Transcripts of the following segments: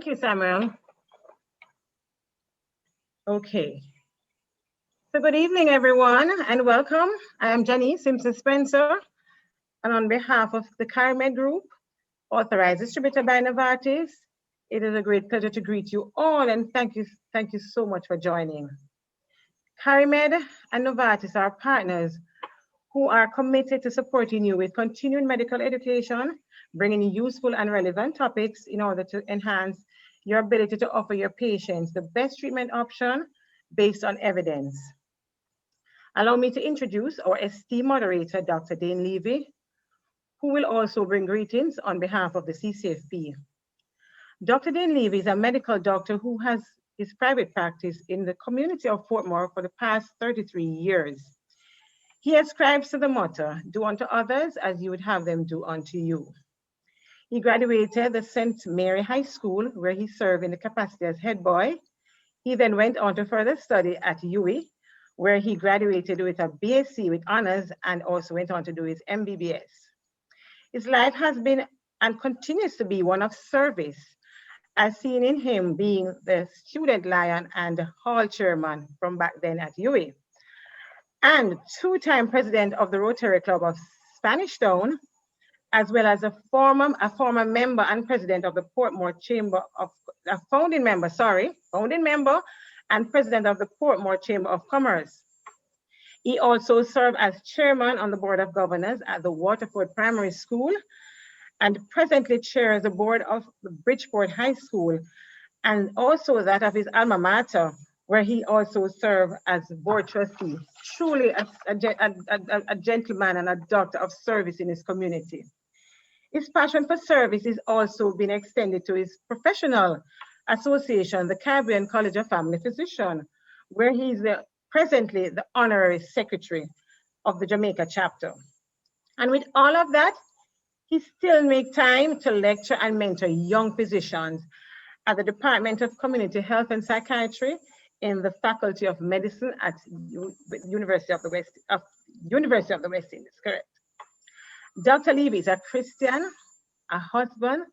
Thank you, Samuel. Okay. So good evening, everyone, and welcome. I am Jenny Simpson-Spencer, and on behalf of the Carimed Group, authorized distributor by Novartis, it is a great pleasure to greet you all, and thank you so much for joining. Carimed and Novartis are partners who are committed to supporting you with continuing medical education, bringing you useful and relevant topics in order to enhance your ability to offer your patients the best treatment option based on evidence. Allow me to introduce our esteemed moderator, Dr. Dane Levy, who will also bring greetings on behalf of the CCFP. Dr. Dane Levy is a medical doctor who has his private practice in the community of Fort Moore for the past 33 years. He ascribes to the motto, do unto others as you would have them do unto you. He graduated the St. Mary High School, where he served in the capacity as head boy. He then went on to further study at UWI, where he graduated with a BSc with honors and also went on to do his MBBS. His life has been and continues to be one of service, as seen in him being the student lion and hall chairman from back then at UWI, and two-time president of the Rotary Club of Spanish Town, as well as a former member and president of the Portmore Chamber of, founding member and president of the Portmore Chamber of Commerce. He also served as chairman on the board of governors at the Waterford Primary School and presently chairs the board of the Bridgeport High School and also that of his alma mater, where he also served as board trustee. Truly a gentleman and a doctor of service in his community. His passion for service is also been extended to his professional association, the Caribbean College of Family Physicians, where he's presently the honorary secretary of the Jamaica chapter. And with all of that, he still makes time to lecture and mentor young physicians at the Department of Community Health and Psychiatry in the Faculty of Medicine at University of the West Indies, correct. Dr. Levy is a Christian, a husband,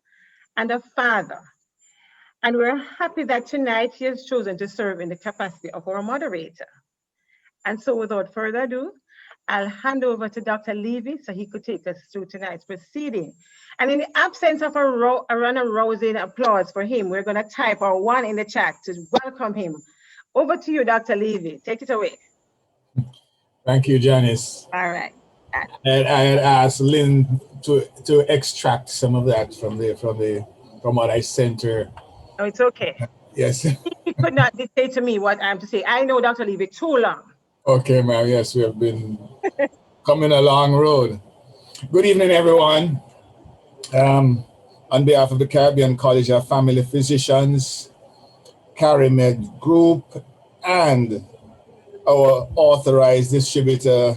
and a father. And we're happy that tonight he has chosen to serve in the capacity of our moderator. And so without further ado, I'll hand over to Dr. Levy so he could take us through tonight's proceeding. And in the absence of a rousing applause for him, we're going to type our one in the chat to welcome him. Over to you, Dr. Levy. Take it away. Thank you, Janice. All right. And I had asked Lynn to extract some of that from what I sent her. Oh, it's okay. Yes. He could not dictate to me what I'm to say. I know Dr. Levy too long. Okay, ma'am. Yes, we have been coming a long road. Good evening, everyone. On behalf of the Caribbean College of Family Physicians, Carimed Group, and our authorized distributor,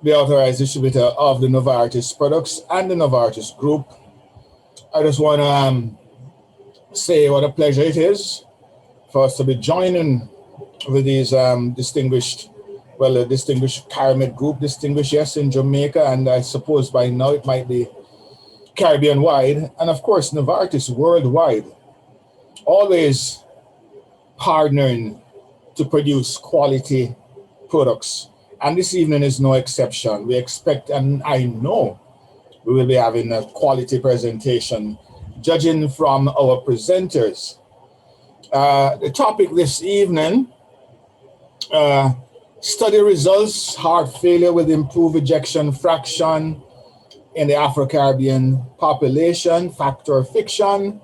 the authorized distributor of the Novartis products and the Novartis Group, I just want to say what a pleasure it is for us to be joining with these distinguished Carimed Group, distinguished, yes, in Jamaica, and I suppose by now it might be Caribbean-wide, and of course Novartis worldwide, always partnering to produce quality products. And this evening is no exception. We expect, and I know we will be having a quality presentation, judging from our presenters. The topic this evening, study results, heart failure with improved ejection fraction in the Afro-Caribbean population, fact or fiction.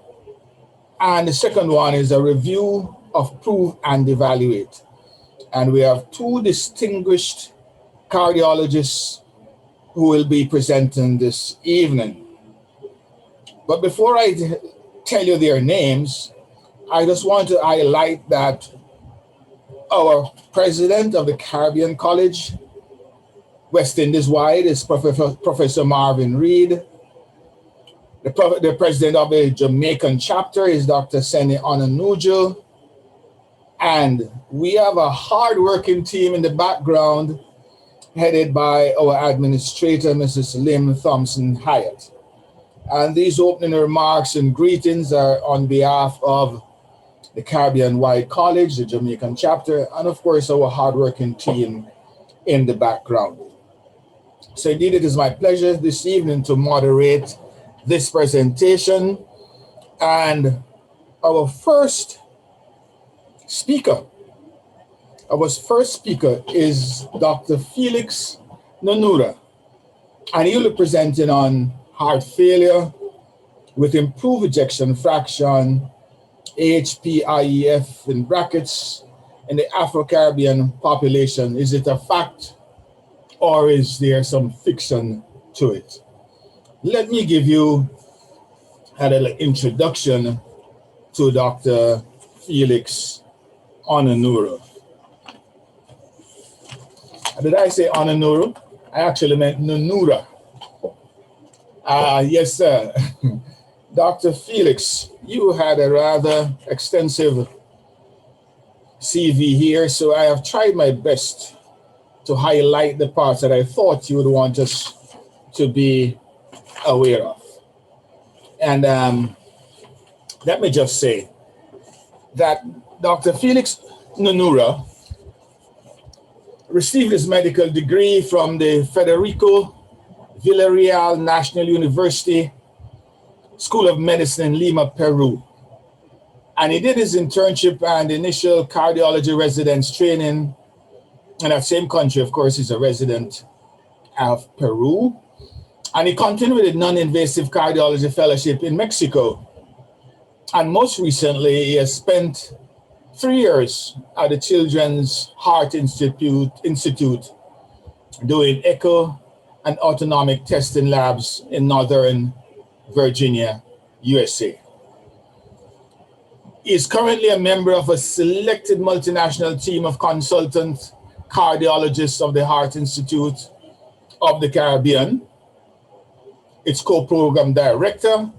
And the second one is a review of prove and evaluate. And we have two distinguished cardiologists who will be presenting this evening. But before I tell you their names, I just want to highlight that our president of the Caribbean College, West Indies wide, is Professor Marvin Reid. The president of the Jamaican chapter is Dr. Seni Onanuju. And we have a hard-working team in the background headed by our administrator, Mrs. Lim Thompson Hyatt. And these opening remarks and greetings are on behalf of the Caribbean-wide College, the Jamaican chapter, and of course our hardworking team in the background. So indeed it is my pleasure this evening to moderate this presentation, and our first speaker is Dr. Felix Nonura, and he will be presenting on heart failure with improved ejection fraction, AHPIEF in brackets, in the Afro-Caribbean population. Is it a fact or is there some fiction to it? Let me give you a little introduction to Dr. Felix Onanuru. Did I say Onanuru? I actually meant Nunura. Yes, sir. Dr. Felix, you had a rather extensive CV here, so I have tried my best to highlight the parts that I thought you would want us to be aware of. And let me just say that Dr. Felix Nonura received his medical degree from the Federico Villarreal National University School of Medicine in Lima, Peru. And he did his internship and initial cardiology residence training in that same country. Of course, he's a resident of Peru. And he continued with a non-invasive cardiology fellowship in Mexico. And most recently, he has spent 3 years at the Children's Heart Institute doing echo and autonomic testing labs in Northern Virginia, USA. He is currently a member of a selected multinational team of consultant cardiologists of the Heart Institute of the Caribbean, its co-program director,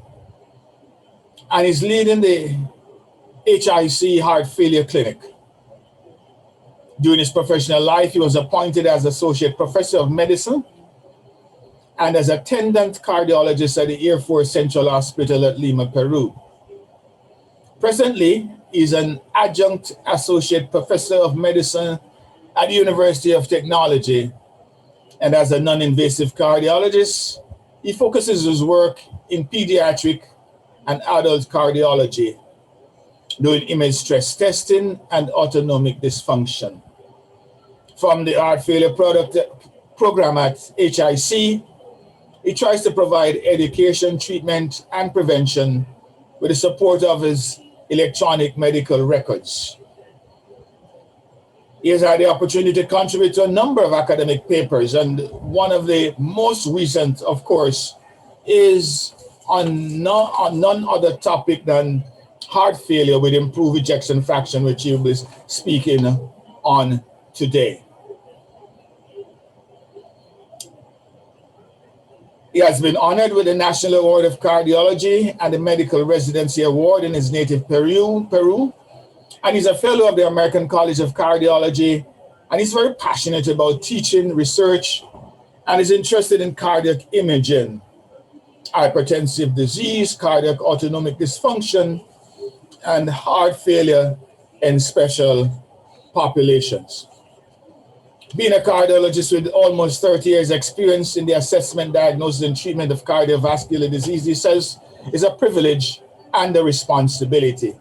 and is leading the HIC Heart Failure Clinic. During his professional life, he was appointed as Associate Professor of Medicine and as attendant cardiologist at the Air Force Central Hospital at Lima, Peru. Presently, he is an adjunct associate professor of medicine at the University of Technology, and as a non-invasive cardiologist, he focuses his work in pediatric and adult cardiology, doing image stress testing and autonomic dysfunction. From the heart failure program at HIC, he tries to provide education, treatment, and prevention with the support of his electronic medical records. He has had the opportunity to contribute to a number of academic papers, and one of the most recent, of course, is on none other topic than heart failure with improved ejection fraction, which he will be speaking on today. He has been honored with the National Award of Cardiology and the Medical Residency Award in his native Peru, and he's a fellow of the American College of Cardiology, and he's very passionate about teaching, research, and is interested in cardiac imaging, hypertensive disease, cardiac autonomic dysfunction, and heart failure in special populations. Being a cardiologist with almost 30 years experience in the assessment, diagnosis, and treatment of cardiovascular disease, he says, is a privilege and a responsibility.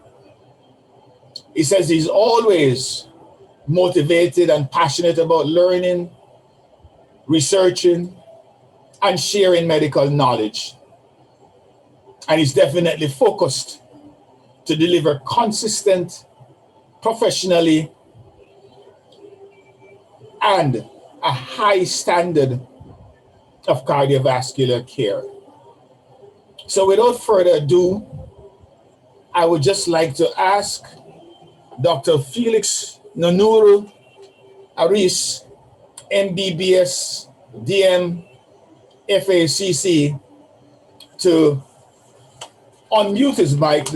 He says he's always motivated and passionate about learning, researching, and sharing medical knowledge. And he's definitely focused to deliver consistent, professionally, and a high standard of cardiovascular care. So without further ado, I would just like to ask Dr. Felix Nonuru Aris, MBBS, DM, FACC, to unmute his mic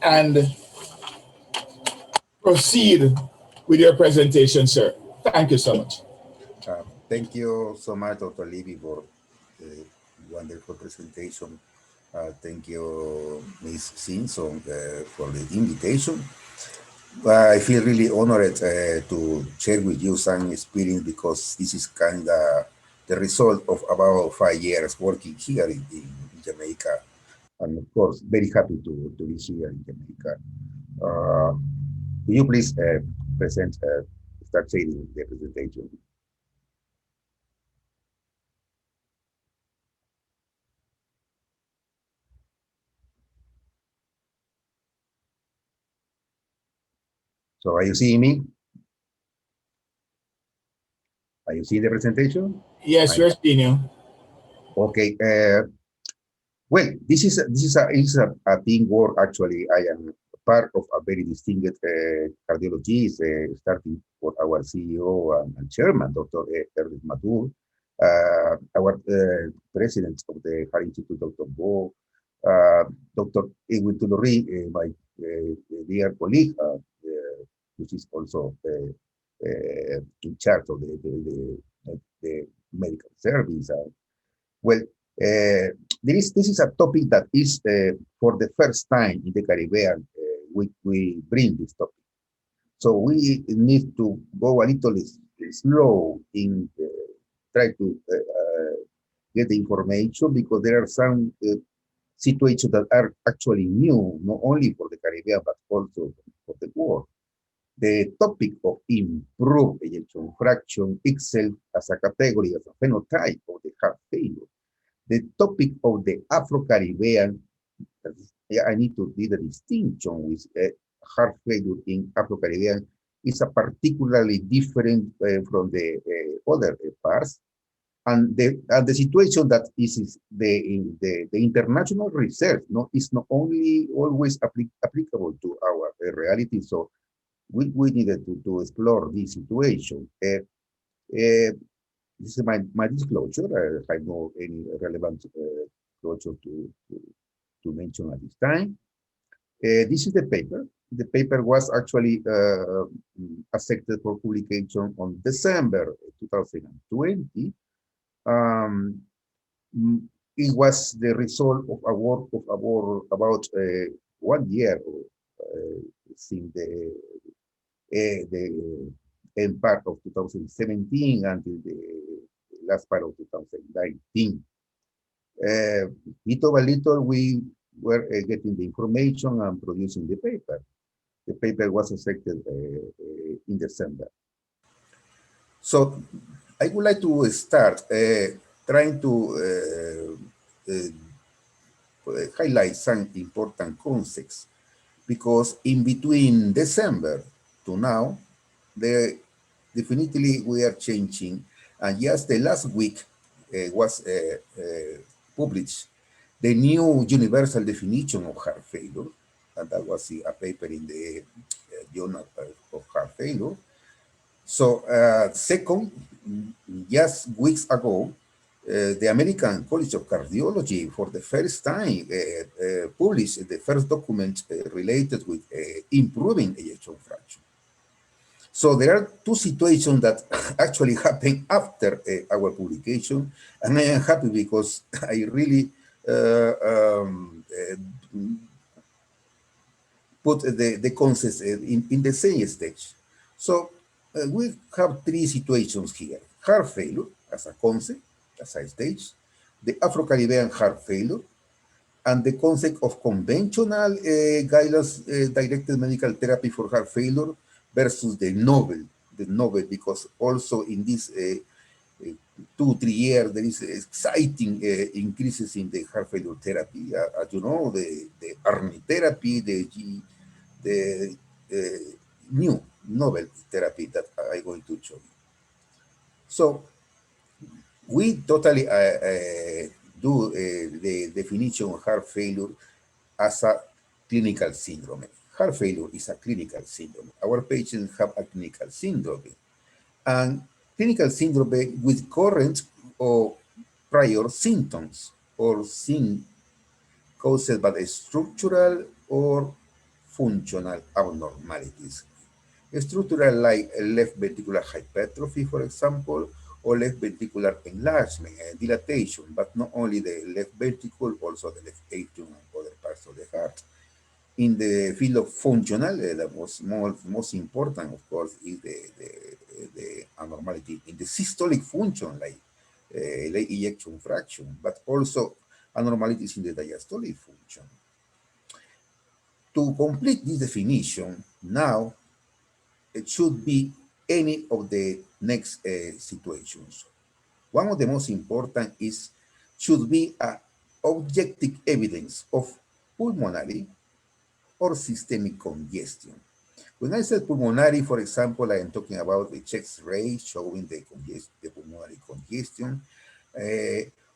and proceed with your presentation, sir. Thank you so much. Thank you so much, Dr. Levy, for wonderful presentation. Thank you, Ms. Simpson, for the invitation. I feel really honored to share with you some experience because this is kind of the result of about 5 years working here in Jamaica. And of course, very happy to be here in Jamaica. Uh, Will you please present, start sharing the presentation? So are you seeing me? Are you seeing the presentation? Yes, we're seeing you. Okay. Well, this is a team work. Actually, I am part of a very distinguished cardiologist, starting for our CEO and chairman, Dr. Ernest Matur, our president of the Heart Institute, Dr. Bo, Dr. Edwin Tulleria, my dear colleague, which is also in charge of the medical service. Well, this is a topic that is for the first time in the Caribbean. We bring this topic, so we need to go a little slow in try to get the information because there are some situations that are actually new, not only for the Caribbean but also for the world. The topic of improved ejection fraction itself as a category, as a phenotype of the heart failure. The topic of the Afro-Caribbean, I need to do the distinction with heart failure in Afro-Caribbean is a particularly different from the other parts. And the situation that is the international research is not only always applicable to our reality. So we needed to explore this situation. This is my disclosure. I have no any relevant disclosure to mention at this time. This is the paper. The paper was actually accepted for publication on December 2020. Um, it was the result of a work of about 1 year since the end part of 2017 until the last part of 2019. Little by little, we were getting the information and producing the paper. The paper was accepted in December. So I would like to start trying to highlight some important concepts because in between December to now, definitely we are changing. And just the last week was published the new universal definition of heart failure, and that was a paper in the Journal of Heart Failure. So second, just weeks ago, the American College of Cardiology for the first time published the first document related with improving ejection fraction. So there are two situations that actually happened after our publication, and I am happy because I really put the concepts in the same stage. So we have three situations here. Heart failure as a concept, as a stage, the Afro-Caribbean heart failure, and the concept of conventional guidelines-directed medical therapy for heart failure versus the novel, because also in this 2-3 years, there is exciting increases in the heart failure therapy. As you know, the ARNI therapy, the new novel therapy that I'm going to show you. So we totally do the definition of heart failure as a clinical syndrome. Heart failure is a clinical syndrome. Our patients have a clinical syndrome. And clinical syndrome with current or prior symptoms or caused by structural or functional abnormalities. Structural like left ventricular hypertrophy, for example, or left ventricular enlargement and dilatation, but not only the left ventricle, also the left atrium and other parts of the heart. In the field of functional, the most important, of course, is the abnormality in the systolic function, like ejection fraction, but also abnormalities in the diastolic function. To complete this definition, now it should be any of the next situations. One of the most important should be a objective evidence of pulmonary or systemic congestion. When I said pulmonary, for example, I am talking about the chest ray showing the pulmonary congestion.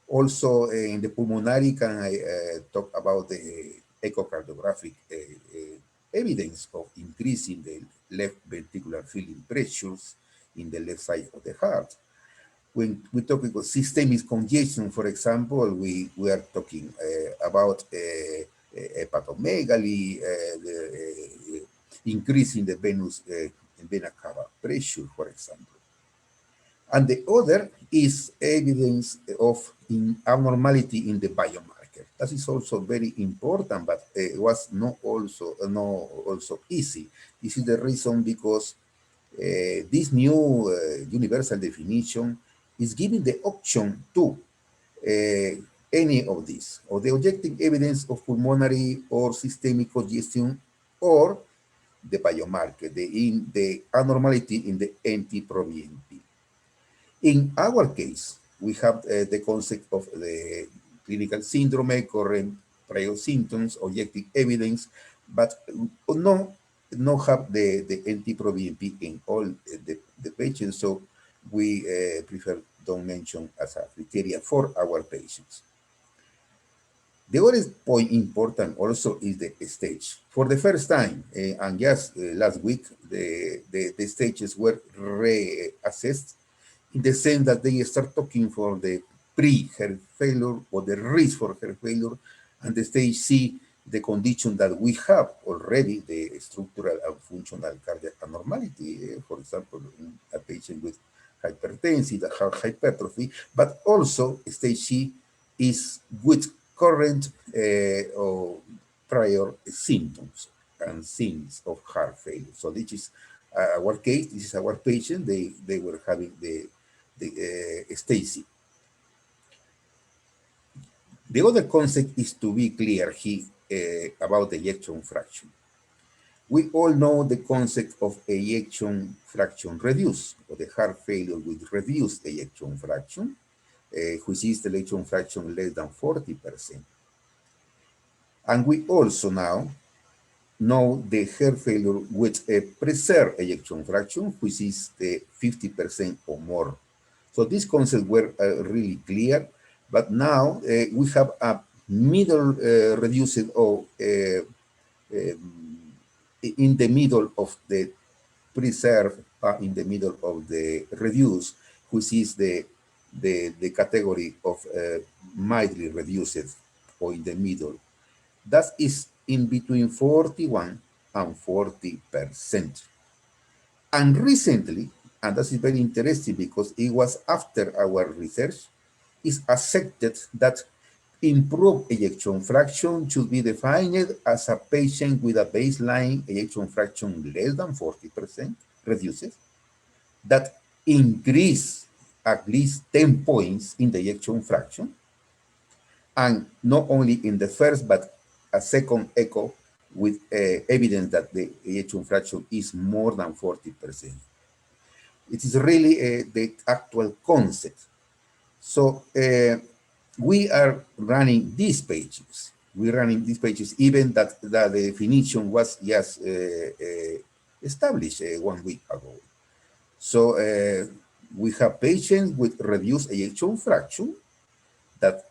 Also, in the pulmonary, can I talk about the echocardiographic evidence of increasing the left ventricular filling pressures in the left side of the heart. When we talk about systemic congestion, for example, we are talking about hepatomegaly, increasing the vena cava pressure, for example. And the other is evidence of abnormality in the biomarker. That is also very important, but it was not also easy. This is the reason because this new universal definition is giving the option to any of these, or the objective evidence of pulmonary or systemic congestion, or the biomarker, the abnormality in the NT-proBNP. In our case, we have the concept of the clinical syndrome, current prior symptoms, objective evidence, but no have the NT-proBNP in all the patients, so we prefer don't mention as a criteria for our patients. The other point important also is the stage. For the first time, and just last week, the stages were reassessed in the sense that they start talking for the pre-heart failure or the risk for heart failure, and the stage C, the condition that we have already, the structural and functional cardiac abnormality, for example, in a patient with hypertension, the heart hypertrophy, but also stage C is with current or prior symptoms and signs of heart failure. So this is our case, this is our patient, they were having the stage C. The other concept is to be clear here about the ejection fraction. We all know the concept of ejection fraction reduced, or the heart failure with reduced ejection fraction, which is the ejection fraction less than 40%. And we also now know the heart failure with a preserved ejection fraction, which is the 50% or more. So these concepts were really clear, but now we have a middle reduced or in the middle of the preserved, in the middle of the reduced, which is the category of mildly reduced, or in the middle. That is in between 41 and 40%. And recently, and that is very interesting because it was after our research, is accepted that improved ejection fraction should be defined as a patient with a baseline ejection fraction less than 40%, reduces, that increase at least 10 points in the ejection fraction, and not only in the first, but a second echo with evidence that the ejection fraction is more than 40%. It is really the actual concept. So we are running these pages. We're running these pages, even that the definition was just established 1 week ago. So we have patients with reduced ejection fraction that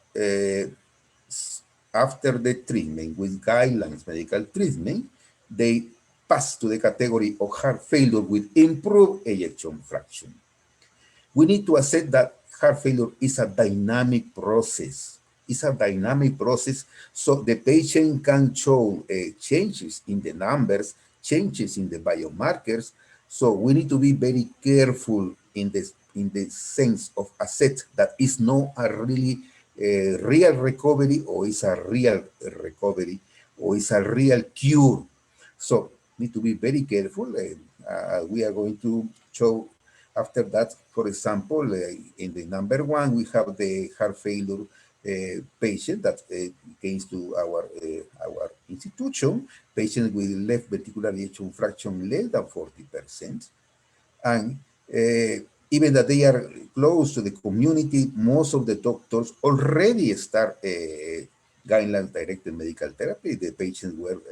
after the treatment with guidelines, medical treatment, they pass to the category of heart failure with improved ejection fraction. We need to accept that heart failure is a dynamic process. It's a dynamic process, so the patient can show changes in the numbers, changes in the biomarkers. So we need to be very careful in this in the sense of asset that is not a really real recovery, or is a real recovery, or is a real cure. So need to be very careful. We are going to show after that, for example, in the number one, we have the heart failure patient that came to our institution, patient with left ventricular ejection fraction less than 40%. And even that they are close to the community, most of the doctors already start guideline-directed medical therapy. The patients were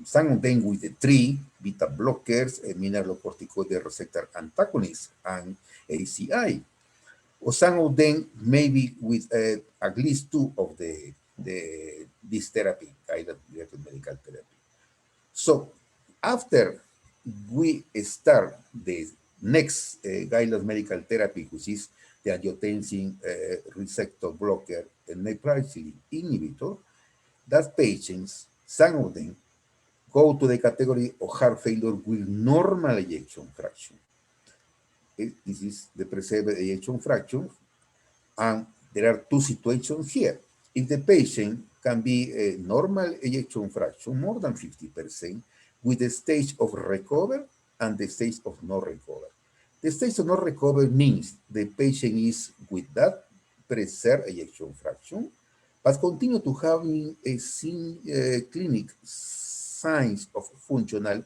some of them with the 3 beta blockers, mineralocorticoid receptor antagonists, and ACI. Or some of them maybe with at least 2 of this therapy, guideline-directed medical therapy. So after we start the next guideline medical therapy, which is the angiotensin receptor blocker and neprilysin inhibitor, that patients, some of them, go to the category of heart failure with normal ejection fraction. This is the preserved ejection fraction, and there are 2 situations here. If the patient can be a normal ejection fraction, more than 50%, with the stage of recover and the stage of no recover. The stage of no recover means the patient is with that preserved ejection fraction, but continue to having a clinic signs of functional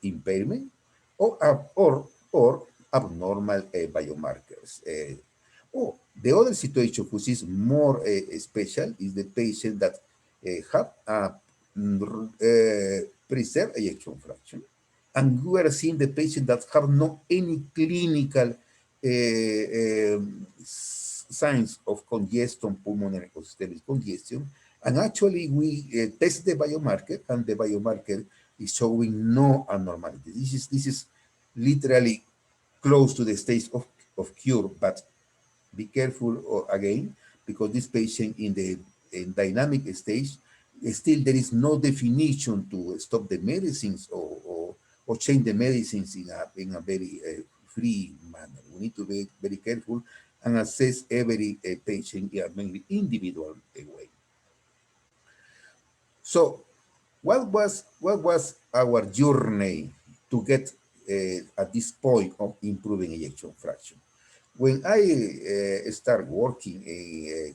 impairment or abnormal biomarkers. Or the other situation, which is more special, is the patient that have a preserved ejection fraction, and we are seeing the patient that have no any clinical signs of congestion, pulmonary or systemic congestion, and actually we test the biomarker, and the biomarker is showing no abnormality. This is literally close to the stage of cure, but be careful again, because this patient in the dynamic stage, still there is no definition to stop the medicines or change the medicines in a very free manner. We need to be very careful and assess every patient in a very individual way. So what was our journey to get at this point of improving ejection fraction? When I started working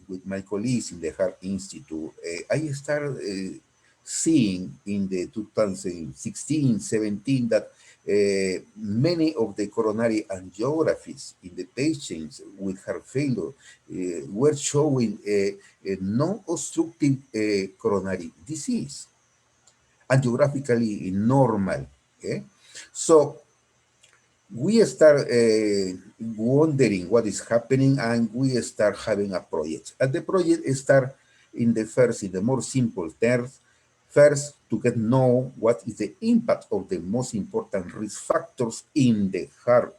with my colleagues in the Heart Institute, I started seeing in the 2016-17 that many of the coronary angiographies in the patients with heart failure were showing a non-obstructive coronary disease, angiographically normal. Okay? So we start wondering what is happening, and we start having a project. And the project start in the more simple terms. First, to get know what is the impact of the most important risk factors in the heart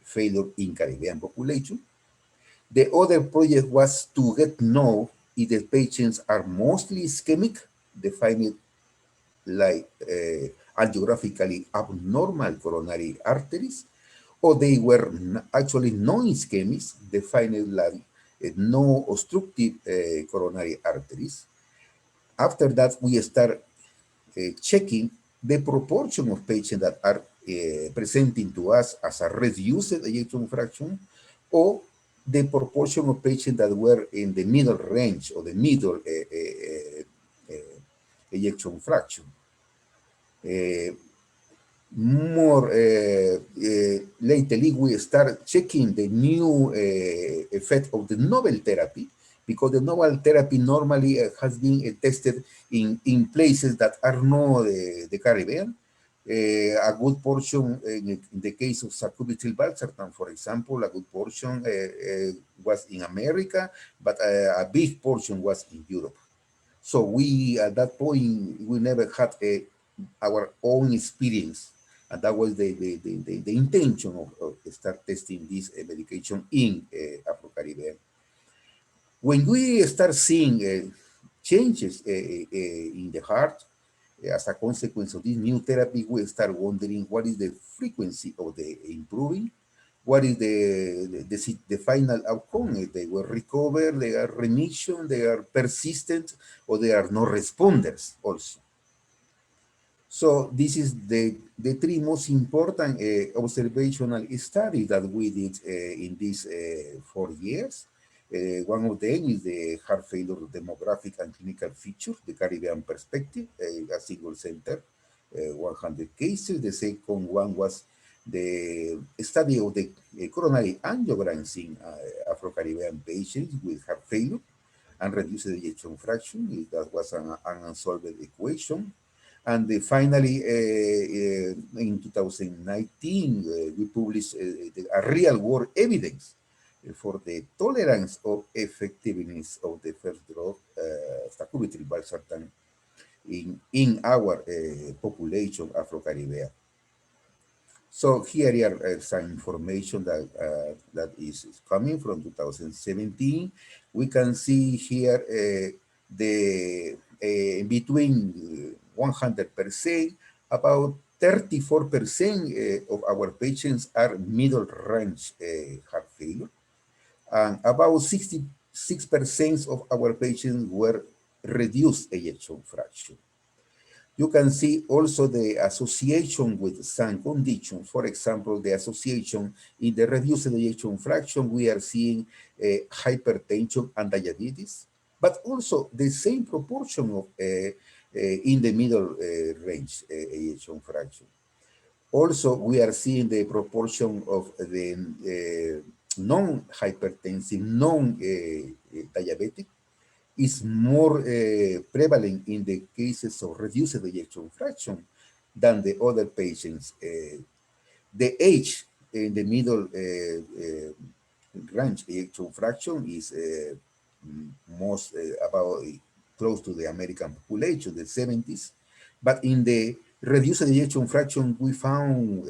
failure in Caribbean population. The other project was to get know if the patients are mostly ischemic, defined like angiographically abnormal coronary arteries, or they were actually non-ischemic, defined like no obstructive coronary arteries. After that, we start checking the proportion of patients that are presenting to us as a reduced ejection fraction, or the proportion of patients that were in the middle range or the middle ejection fraction. More lately, we start checking the new effect of the novel therapy, because the novel therapy normally has been tested in places that are not the Caribbean. A good portion, in the case of sacubitril valsartan, for example, a good portion was in America, but a big portion was in Europe. So we, at that point, we never had our own experience, and that was the intention of start testing this medication in Afro-Caribbean. When we start seeing changes in the heart, As a consequence of this new therapy, we start wondering what is the frequency of the improving, what is the final outcome. If they will recover, they are remission, they are persistent, or they are no responders also. So this is the three most important observational studies that we did in these 4 years. One of them is the heart failure demographic and clinical features, the Caribbean perspective, a single center, 100 cases. The second one was the study of the coronary angiograms in Afro-Caribbean patients with heart failure and reduced ejection fraction. That was an unsolved equation. And finally, in 2019, we published a real-world evidence for the tolerance of effectiveness of the first drug, sacubitril valsartan, in our population, Afro-Caribbean. So here are some information that is coming from 2017. We can see here the between 100%, about 34% of our patients are middle range heart failure, and about 66% of our patients were reduced ejection fraction. You can see also the association with some conditions. For example, the association in the reduced ejection fraction, we are seeing hypertension and diabetes, but also the same proportion of in the middle range ejection fraction. Also, we are seeing the proportion of the non-hypertensive, non-diabetic, is more prevalent in the cases of reduced ejection fraction than the other patients. The age in the middle range ejection fraction is most about close to the American population, the 70s. But in the reduced ejection fraction, we found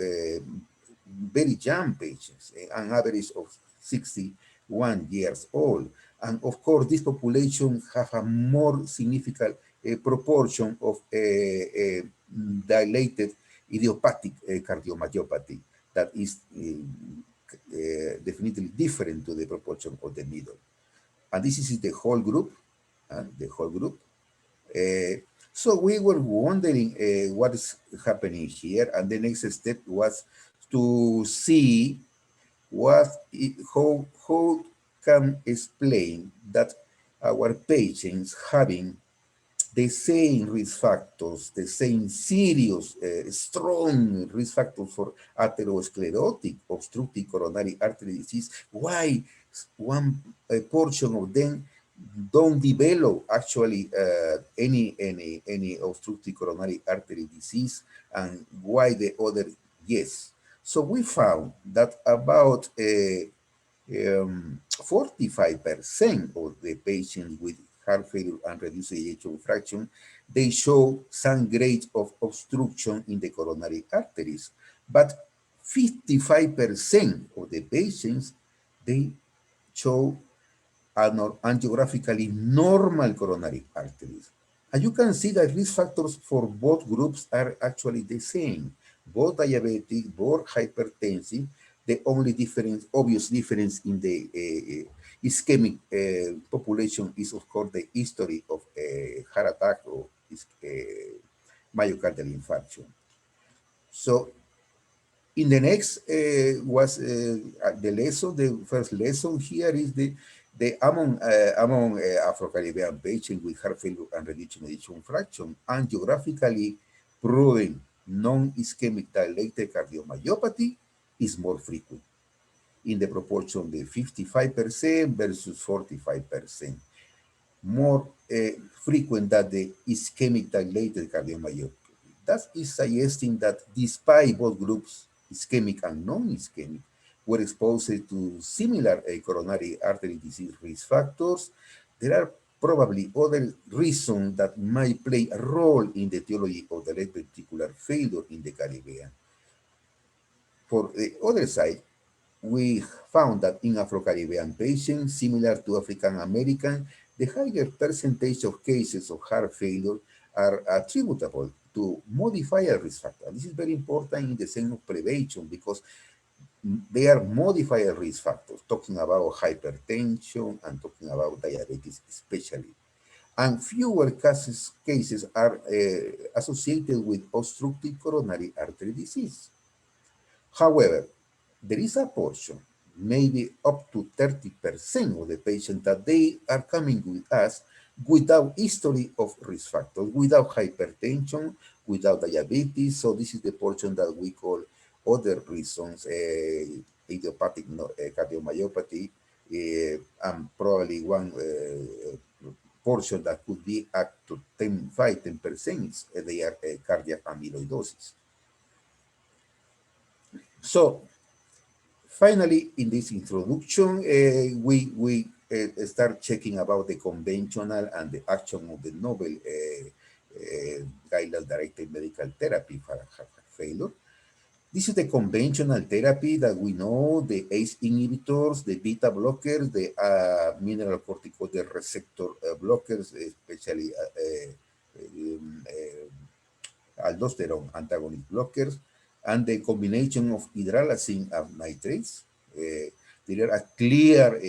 very young patients, an average of 61 years old. And of course, this population have a more significant proportion of dilated idiopathic cardiomyopathy that is definitely different to the proportion of the middle. And this is the whole group, so we were wondering what is happening here, and the next step was to see how can explain that our patients having the same risk factors, the same serious, strong risk factors for atherosclerotic obstructive coronary artery disease, why one portion of them don't develop actually any obstructive coronary artery disease, and why the other yes. So we found that about 45% of the patients with heart failure and reduced ejection fraction, they show some grade of obstruction in the coronary arteries. But 55% of the patients, they show angiographically normal coronary arteries. And you can see that risk factors for both groups are actually the same. Both diabetic, both hypertensive. The only difference, obvious difference in the ischemic population is, of course, the history of heart attack or myocardial infarction. So, in the next was the lesson. The first lesson here is among Afro-Caribbean patients with heart failure and reduced ejection fraction, angiographically proven non-ischemic dilated cardiomyopathy is more frequent in the proportion of the 55% versus 45%. More frequent than the ischemic dilated cardiomyopathy. That is suggesting that despite both groups, ischemic and non-ischemic, were exposed to similar coronary artery disease risk factors, there are probably other reasons that might play a role in the etiology of the left ventricular failure in the Caribbean. For the other side, we found that in Afro-Caribbean patients, similar to African American, the higher percentage of cases of heart failure are attributable to modify a risk factor. This is very important in the sense of prevention because they are modified risk factors, talking about hypertension and talking about diabetes especially. And fewer cases are associated with obstructive coronary artery disease. However, there is a portion, maybe up to 30% of the patients that they are coming with us without history of risk factors, without hypertension, without diabetes. So this is the portion that we call other reasons, idiopathic cardiomyopathy, and probably one portion that could be up to 10% they are cardiac amyloidosis. So finally, in this introduction, we start checking about the conventional and the action of the novel guideline-directed medical therapy for heart failure. This is the conventional therapy that we know, the ACE inhibitors, the beta blockers, the mineralocorticoid receptor blockers, especially aldosterone antagonist blockers, and the combination of hydralazine and nitrates. There are a clear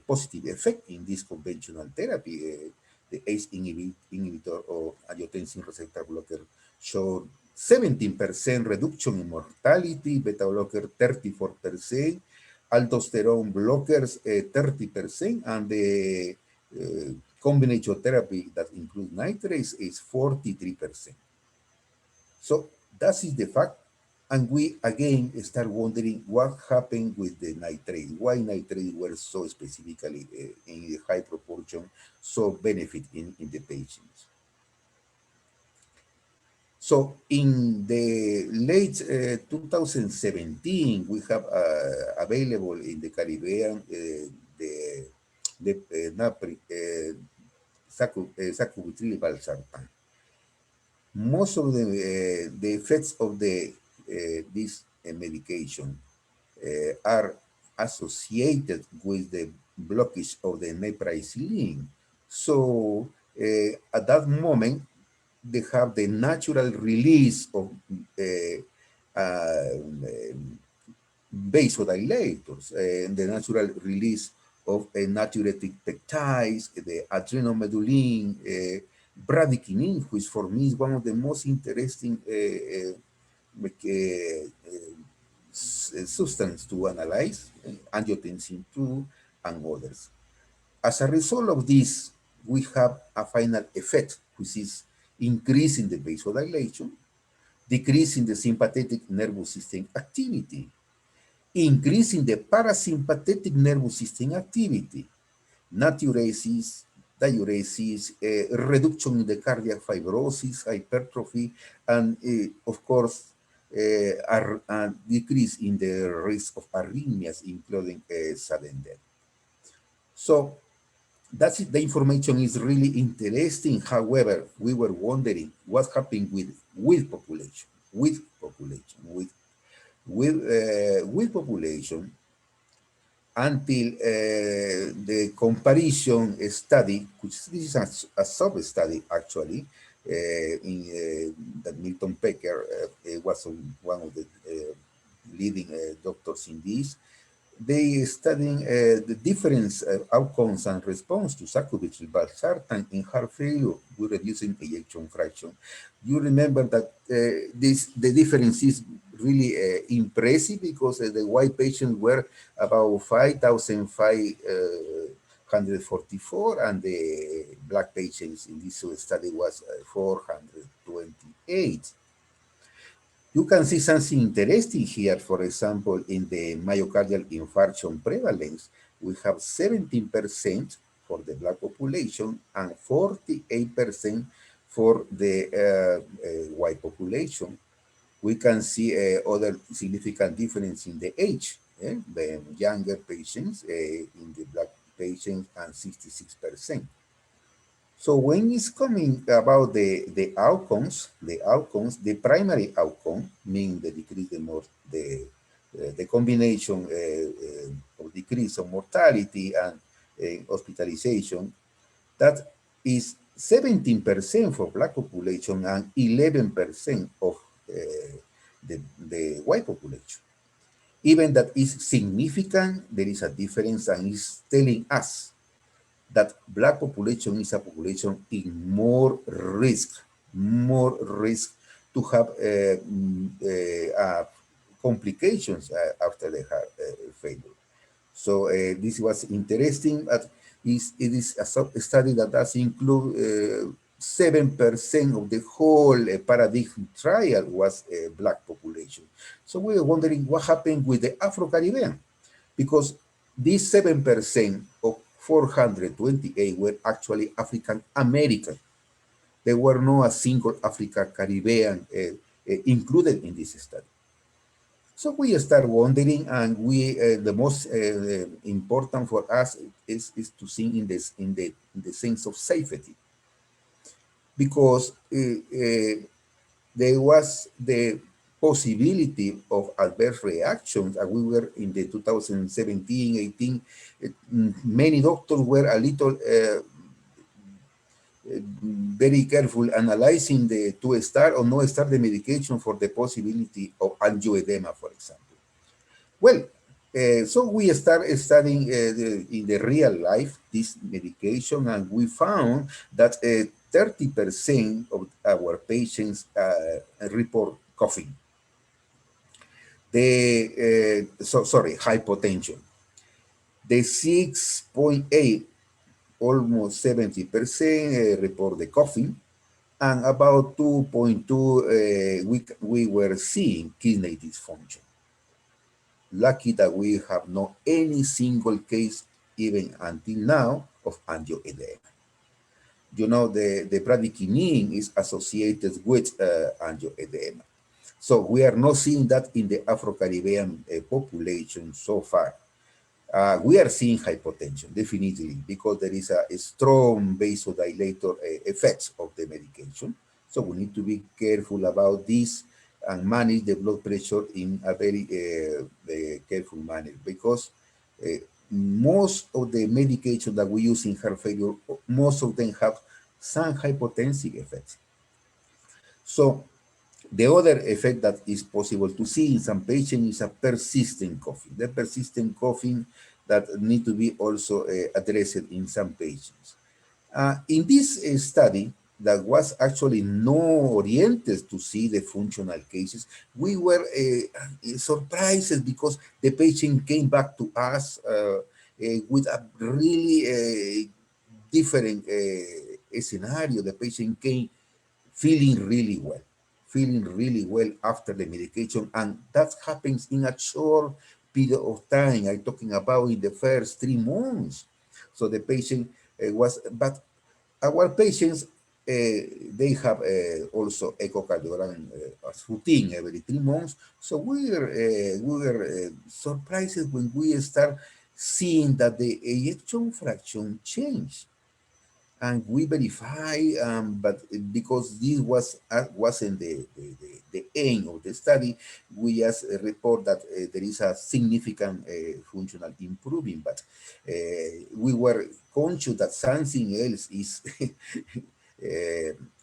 positive effect in this conventional therapy. The ACE inhibitor or angiotensin receptor blocker showed 17% reduction in mortality, beta blocker 34%, aldosterone blockers 30%, and the combination therapy that includes nitrates is 43%. So that is the fact. And we again start wondering what happened with the nitrate, why nitrate were so specifically in a high proportion, so benefit in the patients. So in the late 2017, we have available in the Caribbean the sacubitril valsartan. Most of the effects of this medication are associated with the blockage of the neprilysin. So at that moment, they have the natural release of vasodilators, the natural release of natriuretic peptides, the adrenomedulin, bradykinin, which for me is one of the most interesting substance to analyze, angiotensin 2 and others. As a result of this, we have a final effect, which is increasing the vasodilation, decreasing the sympathetic nervous system activity, increasing the parasympathetic nervous system activity, natriuresis, diuresis, reduction in the cardiac fibrosis, hypertrophy, and of course, a decrease in the risk of arrhythmias, including sudden death. So that's it. The information is really interesting. However, we were wondering what happened with population, with population until the comparison study, which this is a sub-study actually, that Milton Pecker was one of the leading doctors in this. They studying the different outcomes and response to sacubitril valsartan in heart failure with reducing ejection fraction. You remember that the difference is really impressive because the white patients were about 5,544 and the black patients in this study was 428. You can see something interesting here. For example, in the myocardial infarction prevalence, we have 17% for the black population and 48% for the white population. We can see other significant difference in the age. The younger patients in the black patients and 66%. So when it's coming about the outcomes, the primary outcome, meaning the decrease the combination of decrease of mortality and hospitalization, that is 17% for Black population and 11% of the white population. Even that is significant, there is a difference, and is telling us that Black population is a population in more risk to have complications after the heart failure. So this was interesting, but it is a study that does include 7% of the whole paradigm trial was a Black population. So we were wondering what happened with the Afro-Caribbean, because these 7% of 428 were actually African American. There were no a single African-Caribbean included in this study. So we start wondering, and we the most important for us is to think in the sense of safety, because there was the possibility of adverse reactions, and we were in the 2017-18, many doctors were a little very careful analyzing to start or not start the medication for the possibility of angioedema, for example. Well, so we started studying in the real life this medication, and we found that 30% of our patients report coughing. Hypotension. The 6.8, almost 70% report the coughing, and about 2.2 we were seeing kidney dysfunction. Lucky that we have not any single case, even until now, of angioedema. You know, the bradykinin is associated with angioedema. So we are not seeing that in the Afro-Caribbean population so far. We are seeing hypotension, definitely, because there is a strong vasodilator effects of the medication. So we need to be careful about this and manage the blood pressure in a very careful manner, because most of the medication that we use in heart failure, most of them have some hypotensive effects. So the other effect that is possible to see in some patients is a persistent coughing. The persistent coughing that need to be also addressed in some patients. In this study that was actually no oriented to see the functional cases, we were surprised because the patient came back to us with a really different scenario. The patient came feeling really well after the medication, and that happens in a short period of time. I'm talking about in the first 3 months. So the patient but our patients, they have also echocardiogram as routine every 3 months. So we were surprised when we start seeing that the ejection fraction changed. And we verify, but because this wasn't the aim of the study, we just report that there is a significant functional improvement, but we were conscious that something else is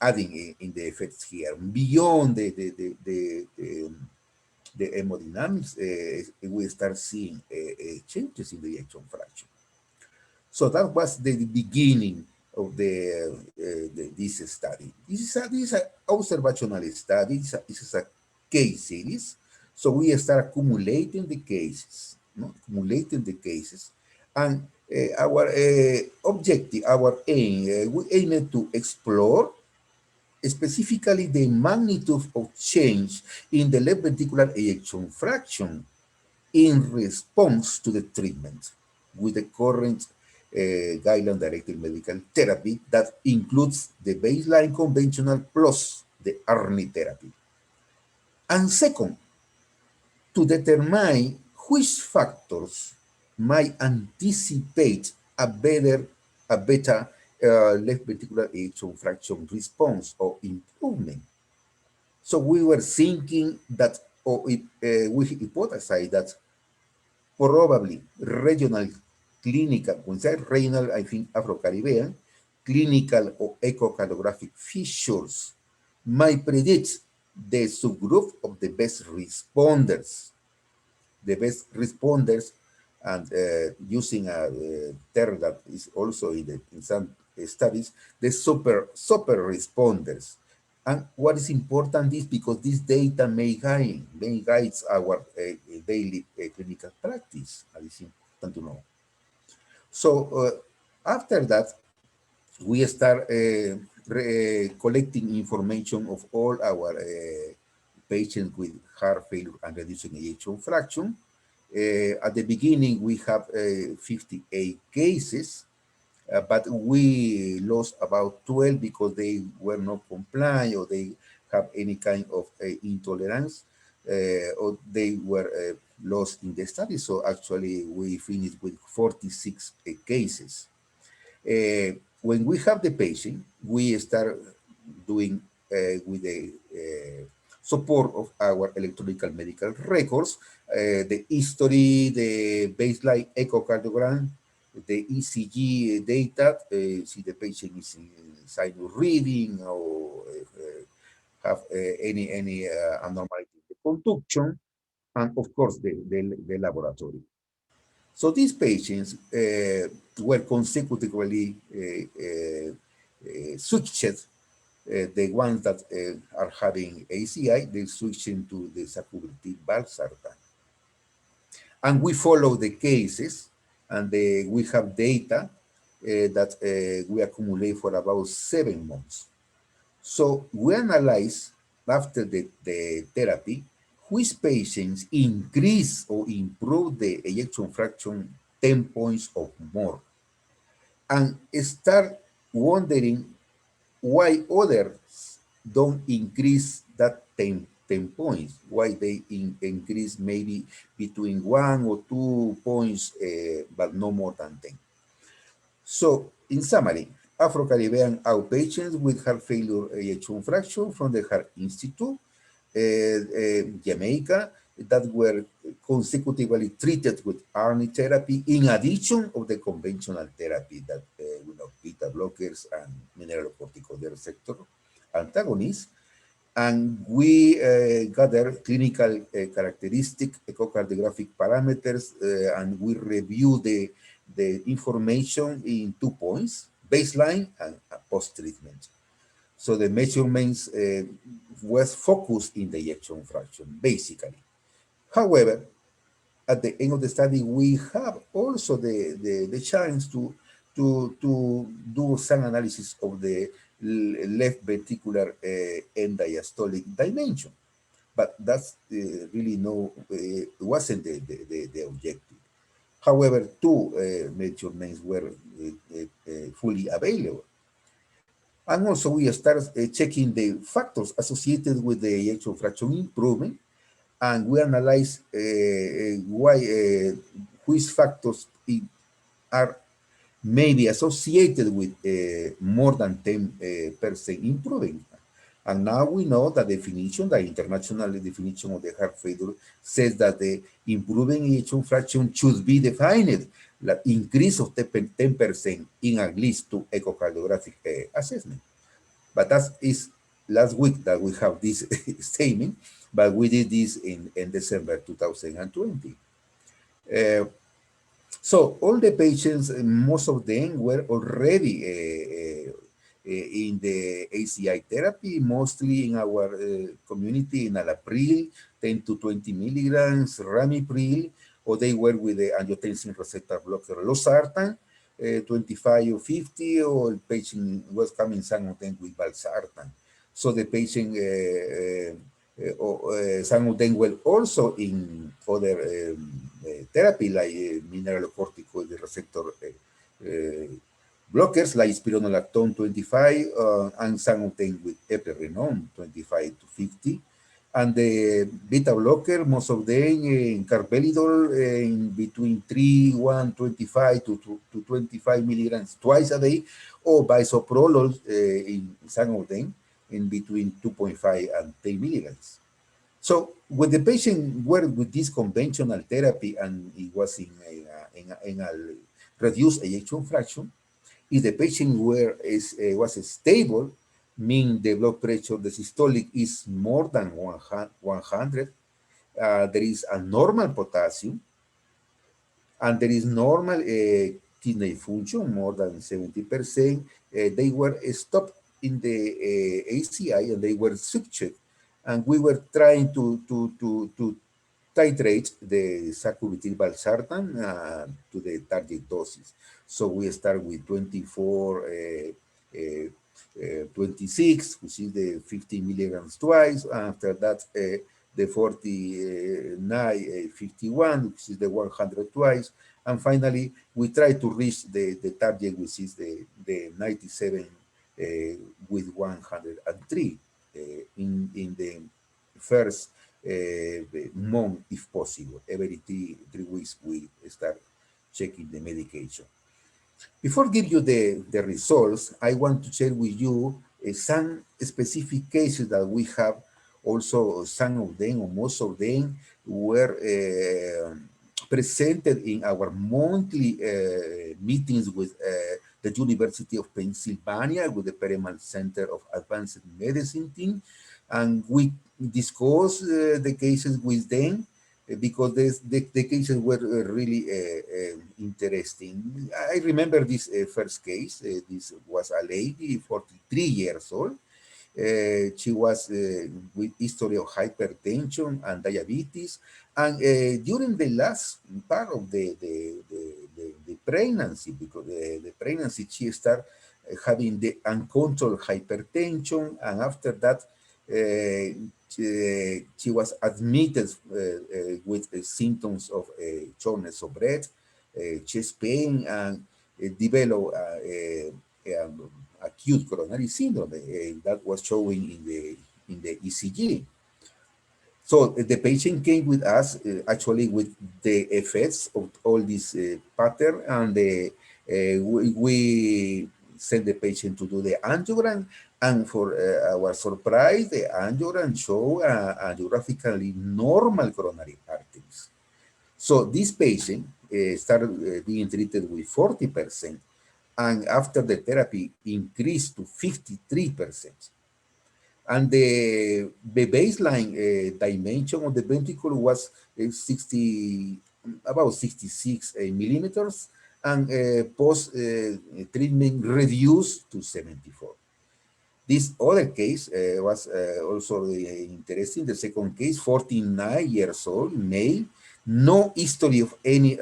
adding in the effects here beyond the hemodynamics. We start seeing changes in the ejection fraction. So that was the beginning of this study. This is an observational study. This is a case series. So we start accumulating the cases, and our objective, our aim, we aim to explore specifically the magnitude of change in the left ventricular ejection fraction in response to the treatment with the current guideline-directed medical therapy that includes the baseline conventional plus the ARNI therapy. And second, to determine which factors might anticipate a better left ventricular ejection fraction response or improvement. So we were thinking that, or we hypothesized that probably regional clinical, when I say regional, I think Afro-Caribbean, clinical or echocardiographic features might predict the subgroup of the best responders. The best responders, and using a term that is also in some studies, the super responders. And what is important is because this data may guide our daily clinical practice, and it's important to know. So after that, we start collecting information of all our patients with heart failure and reducing ejection fraction. At the beginning, we have 58 cases, but we lost about 12 because they were not compliant or they have any kind of intolerance, or they were lost in the study. So actually, we finished with 46 cases. When we have the patient, we start doing with the support of our electronic medical records, the history, the baseline echocardiogram, the ECG data, see the patient is in sinus reading or have any abnormality in the conduction, and of course the laboratory. So these patients were consecutively switched. The ones that are having ACI, they switch into the sacubitril valsartan. And we follow the cases, and we have data that we accumulate for about 7 months. So we analyze after the therapy which patients increase or improve the ejection fraction 10 points or more, and start wondering why others don't increase that 10 points, why they increase maybe between 1 or 2 points, but no more than 10. So, in summary, Afro-Caribbean outpatients with heart failure ejection fraction from the Heart Institute, Jamaica, that were consecutively treated with ARNI therapy in addition of the conventional therapy that we know, beta blockers and mineralocorticoid receptor antagonists. And we gather clinical characteristic echocardiographic parameters, and we review the information in 2 points, baseline and post-treatment. So the measurements was focused in the ejection fraction, basically. However, at the end of the study, we have also the chance to do some analysis of the left ventricular end diastolic dimension, but that's really wasn't the objective. However, 2 measurements were fully available. And also we start checking the factors associated with the ejection fraction improvement, and we analyze which factors are maybe associated with more than 10% improving. And now we know that definition, the international definition of the heart failure, says that the improving ejection fraction should be defined the increase of 10% in at least 2 echocardiographic assessment. But that is last week that we have this statement, but we did this in December 2020. So all the patients, most of them were already in the ACI therapy, mostly in our community in Alapril, 10 to 20 milligrams, Ramipril, or they were with the angiotensin receptor blocker losartan, 25 or 50, or the patient was coming, some of them with valsartan. So the patient, some of them were also in other therapy like mineralocorticoid receptor blockers like spironolactone 25, and some of them with eplerenone 25 to 50. And the beta blocker, most of them in carvedilol in between 125 to 25 milligrams twice a day, or bisoprolol in some of them in between 2.5 and 10 milligrams. So when the patient were with this conventional therapy and it was in a reduced ejection fraction, If the patient was stable, meaning the blood pressure, the systolic is more than 100, there is a normal potassium, and there is normal kidney function, more than 70%. They were stopped in the ACI and they were switched. And we were trying to titrate the sacubitril valsartan to the target doses. So we start with 24, 26, which is the 50 milligrams twice. After that, the 49, 51, which is the 100 twice. And finally, we try to reach the target, which is the 97 with 103 in the first month, if possible. Every three weeks, we start checking the medication. Before give you the results, I want to share with you some specific cases that we have. Also, some of them, or most of them, were presented in our monthly meetings with the University of Pennsylvania, with the Perelman Center of Advanced Medicine team, and we discussed the cases with them because the cases were really interesting. I remember this first case. This was a lady, 43 years old. She was with history of hypertension and diabetes, and during the last part of the pregnancy, because the pregnancy, she started having the uncontrolled hypertension, and after that, she was admitted with symptoms of shortness of breath, chest pain, and developed acute coronary syndrome that was showing in the ECG. So the patient came with us actually with the effects of all this pattern, and we sent the patient to do the angiogram, and for our surprise, the angiogram showed angiographically normal coronary arteries. So this patient started being treated with 40%, and after the therapy increased to 53%. And the baseline dimension of the ventricle was about 66 millimeters, and post-treatment reduced to 74. This other case was also interesting. The second case, 49 years old, male, no history of any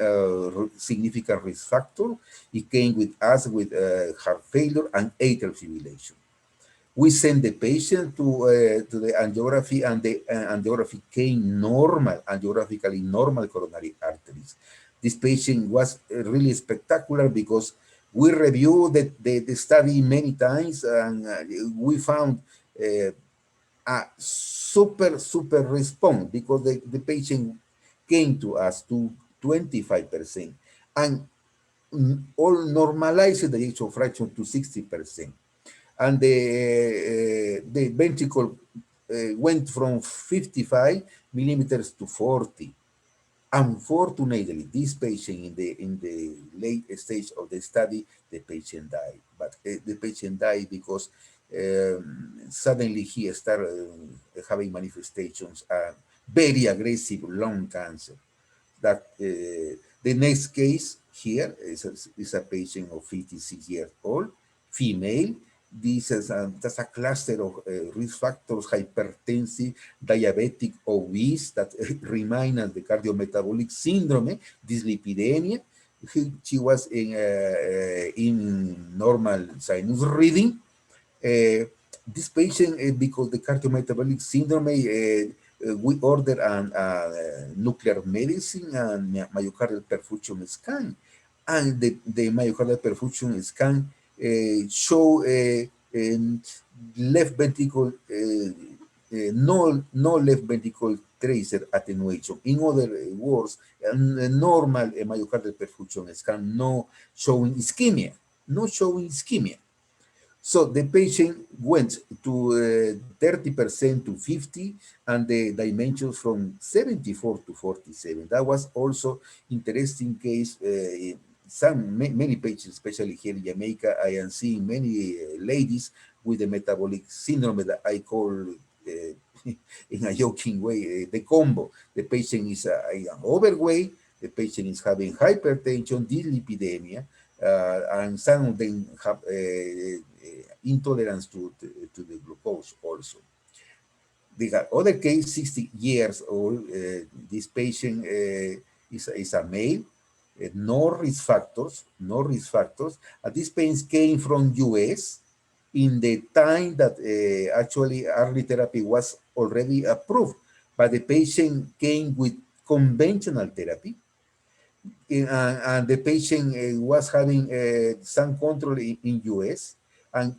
significant risk factor. He came with us with heart failure and atrial fibrillation. We sent the patient to the angiography, and the angiography came normal, angiographically normal coronary arteries. This patient was really spectacular because we reviewed the study many times, and we found a super response because the patient came to us to 25% and all normalized the ejection fraction to 60%. And the ventricle went from 55 millimeters to 40. Unfortunately, this patient in the late stage of the study, the patient died. But the patient died because suddenly he started having manifestations, very aggressive lung cancer. That the next case here is a patient of 56 years old, female. This is that's a cluster of risk factors: hypertensive, diabetic, obese, that remind us the cardiometabolic syndrome, dyslipidemia. She was in normal sinus reading. This patient, because the cardiometabolic syndrome, we ordered a nuclear medicine and myocardial perfusion scan. And the myocardial perfusion scan show left ventricle, no left ventricle tracer attenuation. In other words, normal myocardial perfusion scan no showing ischemia, no showing ischemia. So the patient went to 30% to 50, and the dimensions from 74 to 47. That was also interesting case many patients, especially here in Jamaica, I am seeing many ladies with the metabolic syndrome that I call, in a joking way, the combo. The patient is overweight, the patient is having hypertension, dyslipidemia, and some of them have intolerance to the glucose also. The other case, 60 years old, this patient is a male, no risk factors, no risk factors. This patient came from US in the time that actually early therapy was already approved, but the patient came with conventional therapy, and the patient was having some control in US, and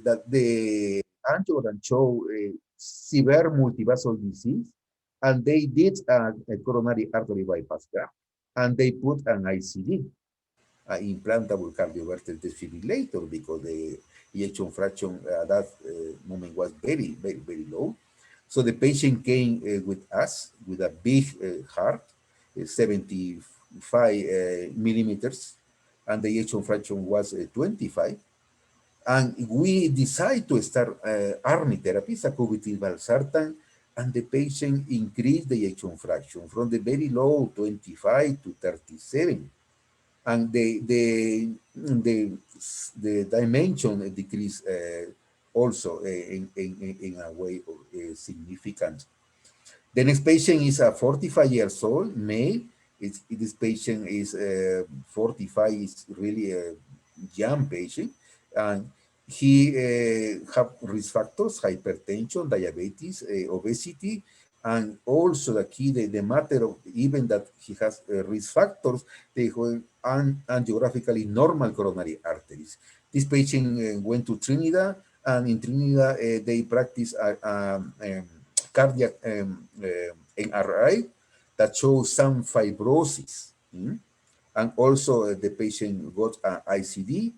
that the angiogram showed severe multivascular disease, and they did a coronary artery bypass graft, and they put an ICD, implantable cardioverter defibrillator, because the ejection fraction at that moment was very, very, very low. So the patient came with us with a big heart, 75 millimeters, and the ejection fraction was 25. And we decided to start ARNI therapy, sacubitril valsartan, and the patient increased the ejection fraction from the very low 25 to 37. And the dimension decreased also in a way significant. The next patient is 45 years old, male. This patient is 45, is really a young patient. And he have risk factors, hypertension, diabetes, obesity, and also the key, the matter of even that he has risk factors, they have angiographically normal coronary arteries. This patient went to Trinidad, and in Trinidad they practice cardiac MRI that shows some fibrosis. And also the patient got an ICD.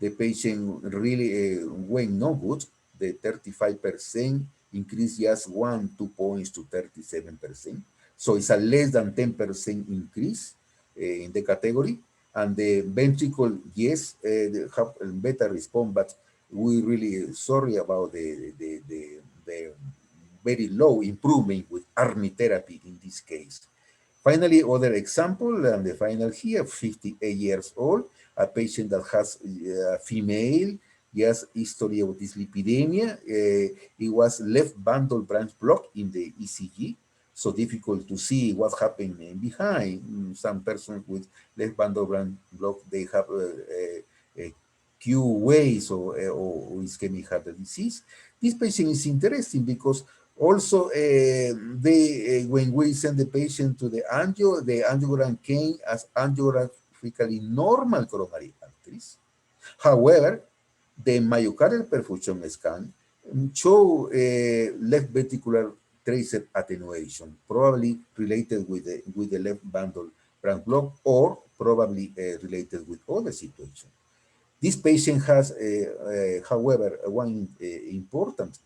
The patient really went no good. The 35% increased just 1-2 points to 37%. So it's a less than 10% increase in the category. And the ventricle, yes, they have a better response, but we really sorry about the very low improvement with ARNI therapy in this case. Finally, other example, and the final here, 58 years old, a patient that has a female, yes, history of dyslipidemia. It was left bundle branch block in the ECG, so difficult to see what happened behind. Some persons with left bundle branch block, they have Q waves or ischemic heart disease. This patient is interesting because also when we send the patient to the angiogram came as angiographically normal coronary arteries. However, the myocardial perfusion scan show left ventricular tracer attenuation, probably related with the left bundle branch block, or probably related with other situations. This patient has, however, one important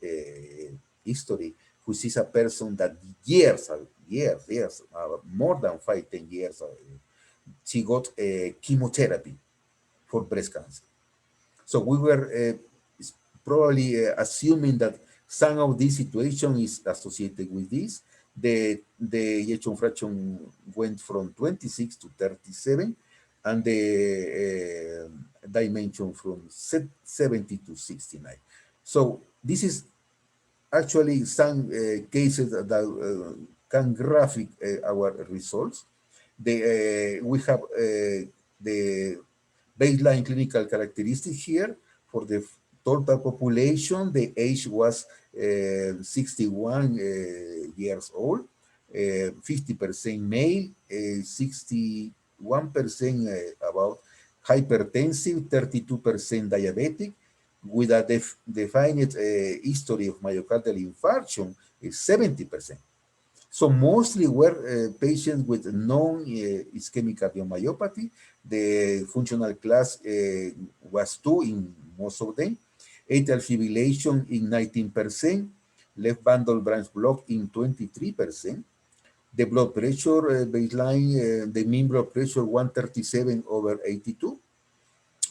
history, which is a person that years, more than 5-10 years, she got chemotherapy for breast cancer. So we were probably assuming that some of this situation is associated with this. The ejection fraction went from 26 to 37, and the dimension from 70 to 69. So this is actually some cases that can graphic our results. We have the baseline clinical characteristics here for the total population. The age was 61 years old, 50% male, 61% about hypertensive, 32% diabetic, with a defined history of myocardial infarction is 70%. So mostly were patients with non-ischemic cardiomyopathy. The functional class was 2 in most of them. Atrial fibrillation in 19%, left bundle branch block in 23%. The blood pressure baseline, the mean blood pressure 137/82,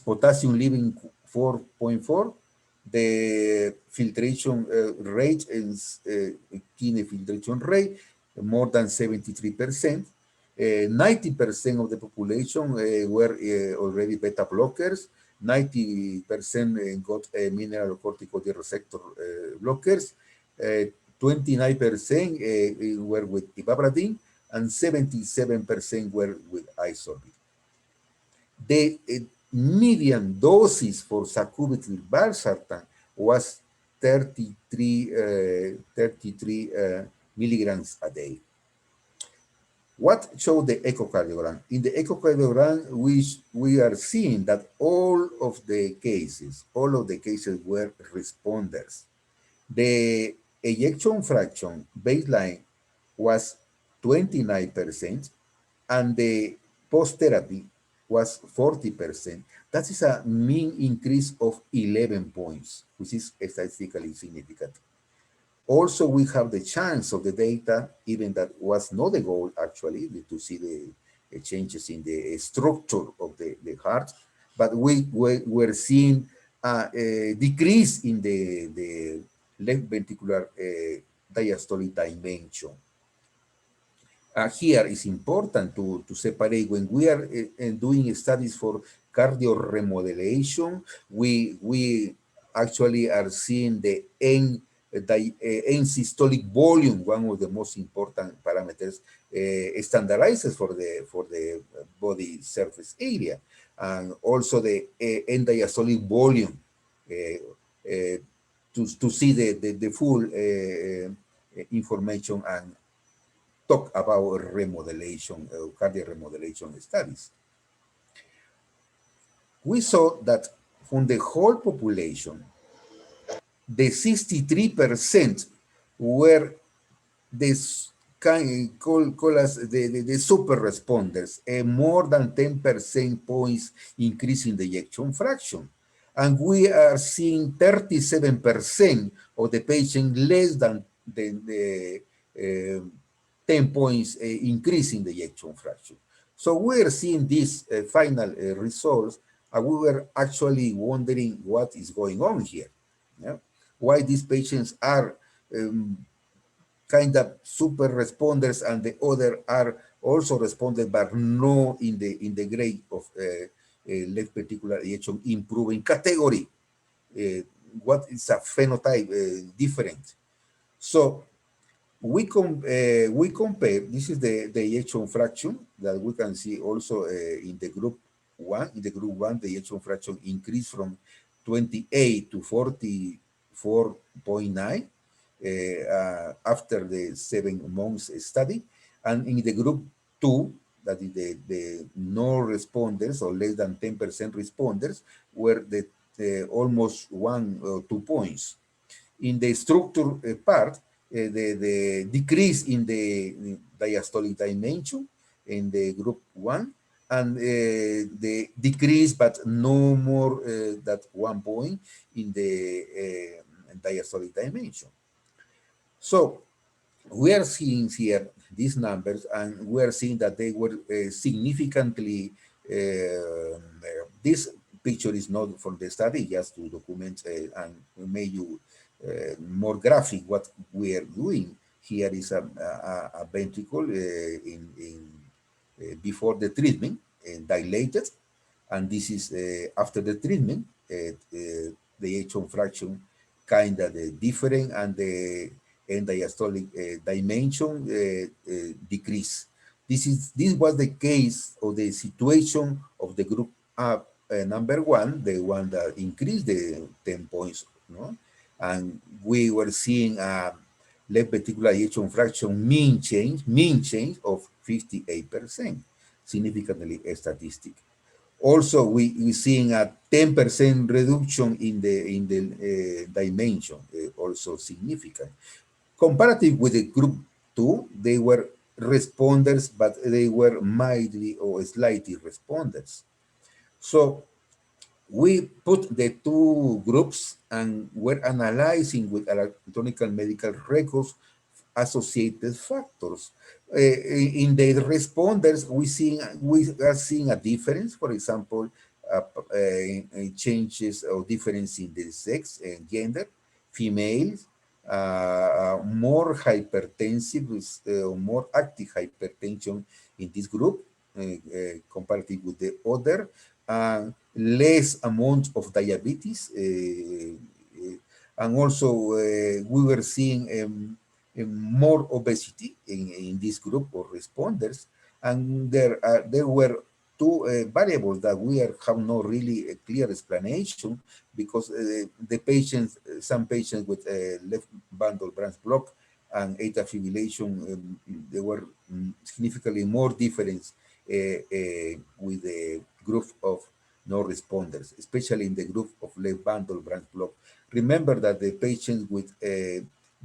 potassium leaving 4.4, the filtration rate is kidney filtration rate more than 73%. 90% of the population were already beta blockers. 90% got mineral corticosteroid receptor blockers. 29% were with ivabradine, and 77% were with isorbit. The median doses for sacubitril valsartan was 33 milligrams a day. What showed the echocardiogram? In the echocardiogram, we are seeing that all of the cases were responders. The ejection fraction baseline was 29%, and the post-therapy was 40%. That is a mean increase of 11 points, which is statistically significant. Also, we have the chance of the data, even that was not the goal actually, to see the changes in the structure of the heart, but we're seeing a decrease in the left ventricular diastolic dimension. Here is important to separate when we are doing studies for cardioremodulation. We actually are seeing the end systolic volume, one of the most important parameters standardized for the body surface area, and also the end diastolic volume to see the full information and talk about remodulation, cardiac remodulation studies. We saw that from the whole population, the 63% were the call us the super responders, a more than 10% points increase in the ejection fraction. And we are seeing 37% of the patient less than the 10 points increase in the ejection fraction. So we're seeing these final results, and we were actually wondering what is going on here. Yeah? Why these patients are kind of super responders and the other are also responded, but no in the grade of left ventricular ejection improving category. What is a phenotype different? So we compare, this is the ejection fraction that we can see also in the group one. In the group one, the ejection fraction increased from 28 to 44.9 after the 7 months study. And in the group two, that is the no responders or less than 10% responders, were the almost 1 or 2 points. In the structure part, the decrease in the diastolic dimension in the group one, and the decrease, but no more than 1 point in the diastolic dimension. So we are seeing here these numbers, and we are seeing that they were significantly, this picture is not from the study, just to document and make you more graphic what we are doing. Here is a ventricle before the treatment, dilated, and this is after the treatment. The ejection fraction kind of different, and the end diastolic dimension decrease. This was the case of the situation of the group number one, the one that increased the 10 points, no? And we were seeing a left ventricular ejection fraction mean change of 58%, significantly statistic. Also, we seeing a 10% reduction in the dimension, also significant. Comparative with the group two, they were responders, but they were mildly or slightly responders. So we put the two groups and were analyzing with electronic medical records associated factors. In the responders, we are seeing a difference. For example, changes or difference in the sex and gender. Females more hypertensive, more active hypertension in this group, comparative with the other, less amount of diabetes, and also we were seeing more obesity in this group of responders, and there were two variables that have no really a clear explanation, because the patients, some patients with left bundle branch block and atrial fibrillation, there were significantly more difference with the group of no responders, especially in the group of left bundle branch block. Remember that the patients with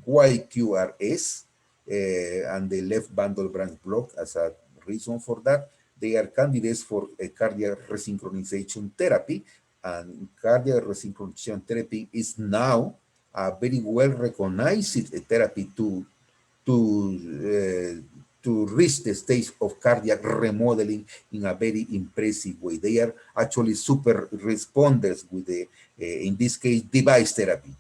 YQRS and the left bundle branch block, as a reason for that, they are candidates for a cardiac resynchronization therapy, and cardiac resynchronization therapy is now a very well recognized therapy to reach the stage of cardiac remodeling in a very impressive way. They are actually super responders with the, in this case, device therapy.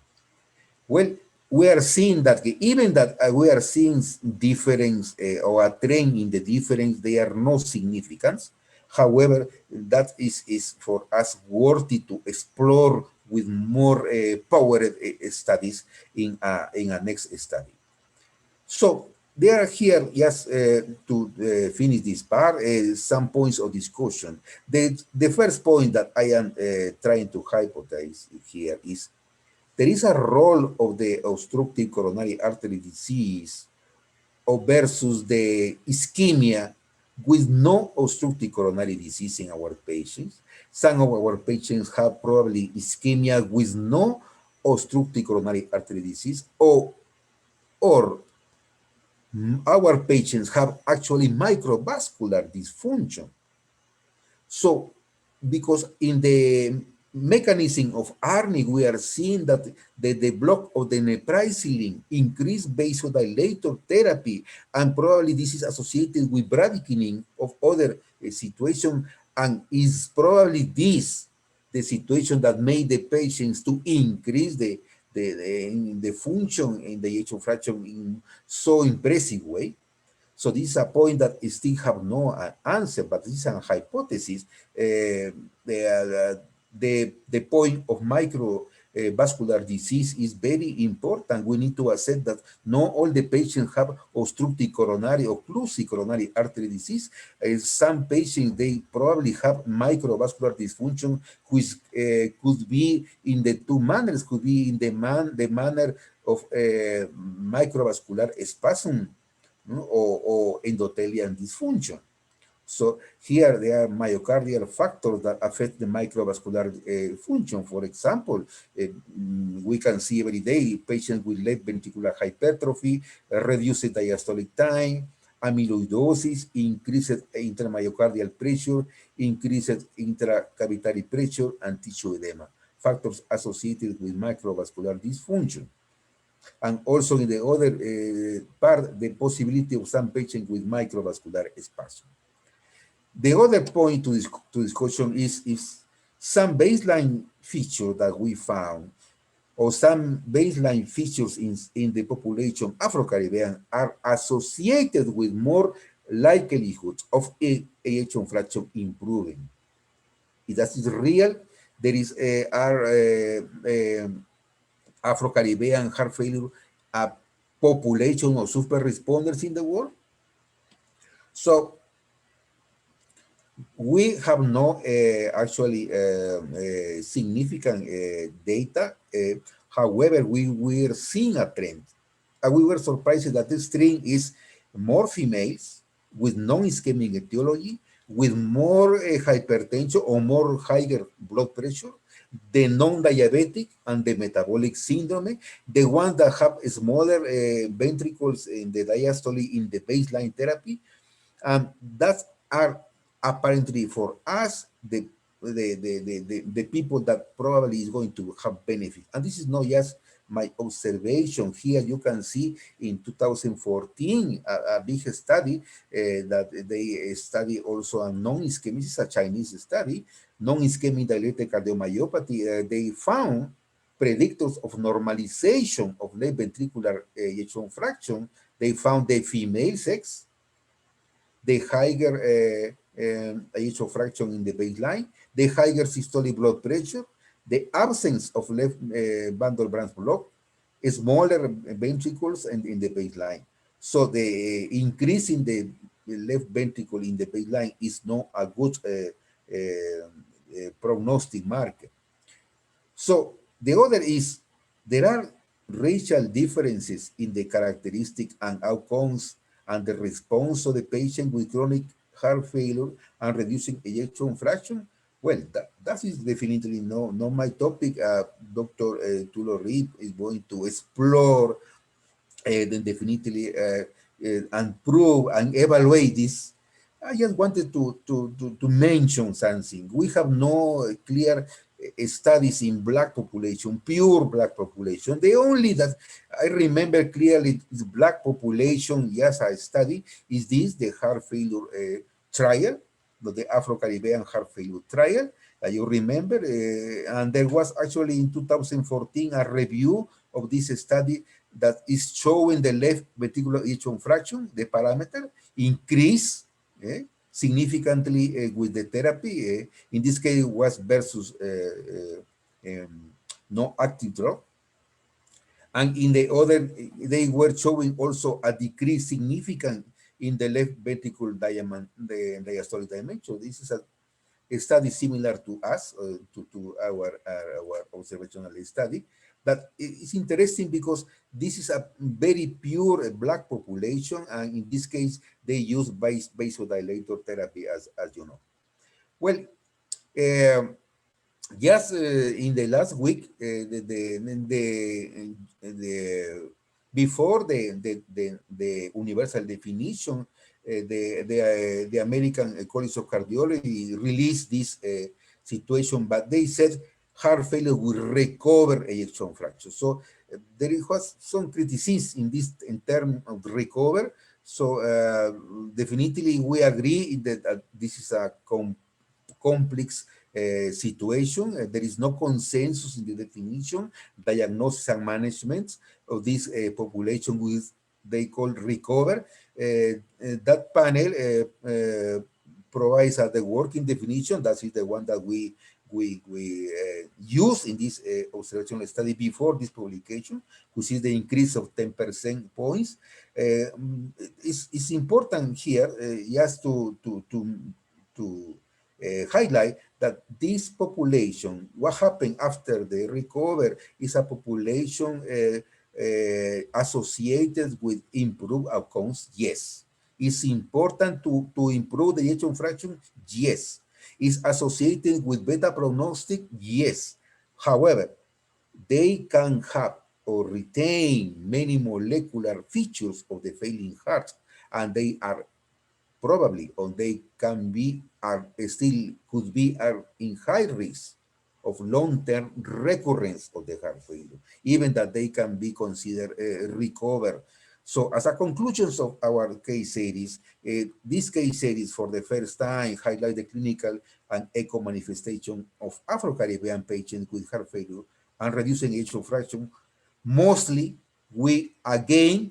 Well, we are seeing that even that we are seeing difference or a trend in the difference, they are not significant. However, that is for us worthy to explore with more powered studies in a next study. So they are here just to finish this part, some points of discussion. The first point that I am trying to hypothesize here is there is a role of the obstructive coronary artery disease versus the ischemia with no obstructive coronary disease in our patients. Some of our patients have probably ischemia with no obstructive coronary artery disease, or our patients have actually microvascular dysfunction. So, because in the mechanism of ARNI, we are seeing that the block of the neprisilin increased vasodilator therapy, and probably this is associated with bradykinin of other situation, and is probably this the situation that made the patients to increase the function in the ejection fraction in so impressive way. So this is a point that still have no answer, but this is a hypothesis. The point of microvascular disease is very important. We need to accept that not all the patients have obstructive coronary or occlusive coronary artery disease. Some patients, they probably have microvascular dysfunction, which could be in the two manners, could be in the manner of microvascular spasm, or endothelial dysfunction. So here there are myocardial factors that affect the microvascular function. For example, we can see every day patients with left ventricular hypertrophy, reduced diastolic time, amyloidosis, increased intramyocardial pressure, increased intracavitary pressure, and tissue edema, factors associated with microvascular dysfunction. And also in the other part, the possibility of some patients with microvascular spasm. The other point to discussion is some baseline feature that we found, or some baseline features in the population Afro-Caribbean, are associated with more likelihood of ejection fraction improving. If that is real, there is Afro-Caribbean heart failure, a population of super responders in the world. So we have no actually significant data. However, we are seeing a trend. And we were surprised that this trend is more females with non-ischemic etiology, with more hypertension or more higher blood pressure, the non-diabetic and the metabolic syndrome, the ones that have smaller ventricles in the diastole in the baseline therapy, that are apparently for us the people that probably is going to have benefit. And this is not just my observation here, you can see in 2014, a big study that they study also a non-ischemic, this is a Chinese study, non-ischemic dilated cardiomyopathy. They found predictors of normalization of left ventricular ejection fraction. They found the female sex, the higher ejection fraction in the baseline, the higher systolic blood pressure, the absence of left bundle branch block, smaller ventricles and in the baseline. So the increase in the left ventricle in the baseline is not a good prognostic marker. So the other is there are racial differences in the characteristics and outcomes and the response of the patient with chronic heart failure and reducing ejection fraction. Well, that is definitely not my topic. Dr. Tuller Reid is going to explore then definitely and prove and evaluate this. I just wanted to mention something. We have no clear studies in Black population, pure Black population. The only that I remember clearly is Black population, yes, I study, is this, the heart failure trial, the Afro-Caribbean heart failure trial. You remember, and there was actually in 2014 a review of this study that is showing the left ventricular ejection fraction, the parameter, increase significantly with the therapy. In this case, it was versus no active drug. And in the other, they were showing also a decrease significant in the left ventricle the diastolic dimension. This is a study similar to us, to our observational study. That is interesting because this is a very pure Black population, and in this case, they use vasodilator therapy, as you know. Well, just in the last week, before the universal definition, the American College of Cardiology released this situation, but they said heart failure will recover ejection fraction. So there was some criticism in this in terms of recover. So definitely we agree that this is a complex situation. There is no consensus in the definition, diagnosis and management of this population with they call recover. That panel provides the working definition. That is the one that we use in this observational study before this publication, which is the increase of 10% points. It's important here just to highlight that this population, what happened after the recover, is a population associated with improved outcomes. Yes. It's important to improve the ejection fraction. Yes. Is associated with better prognostic? Yes. However, they can have or retain many molecular features of the failing heart, and they are probably, or they can be, are still could be in high risk of long-term recurrence of the heart failure, even that they can be considered recover. So as a conclusion of our case series, this case series for the first time highlight the clinical and echo manifestation of Afro-Caribbean patients with heart failure and reducing ejection fraction. Mostly, we again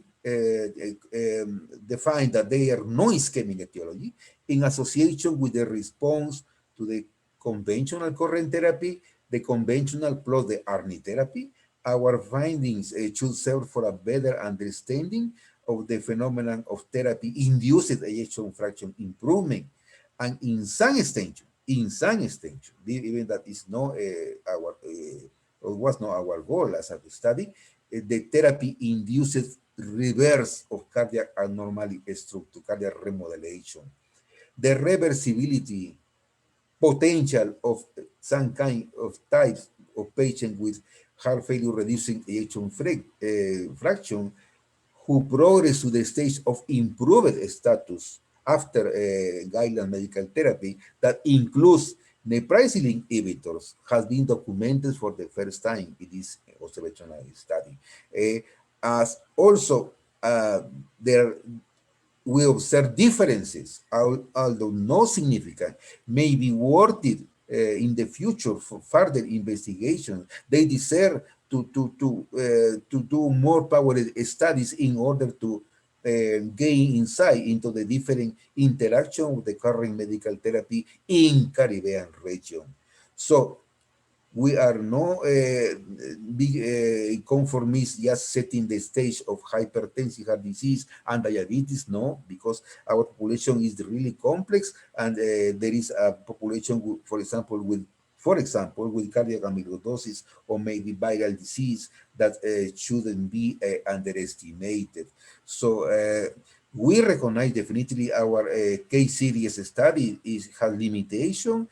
define that they are non-ischemic etiology in association with the response to the conventional current therapy, the conventional plus the ARNI therapy. Our findings should serve for a better understanding of the phenomenon of therapy-induced ejection fraction improvement. And in some extension, even that is not was not our goal as a study, the therapy induces reverse of cardiac abnormality structure, cardiac remodelation. The reversibility potential of some kind of types of patients with heart failure reducing ejection fraction who progress to the stage of improved status after guideline medical therapy that includes Neprilysin inhibitors has been documented for the first time in this observational study. As also, there we observe differences, although not significant, may be worth it in the future for further investigation. They deserve to do more powered studies in order to gain insight into the different interaction with the current medical therapy in Caribbean region. So we are no big conformists just setting the stage of hypertensive heart disease and diabetes, no, because our population is really complex, and there is a population, for example, with cardiac amyloidosis or maybe viral disease that shouldn't be underestimated. So we recognize definitely our case series study has limitation,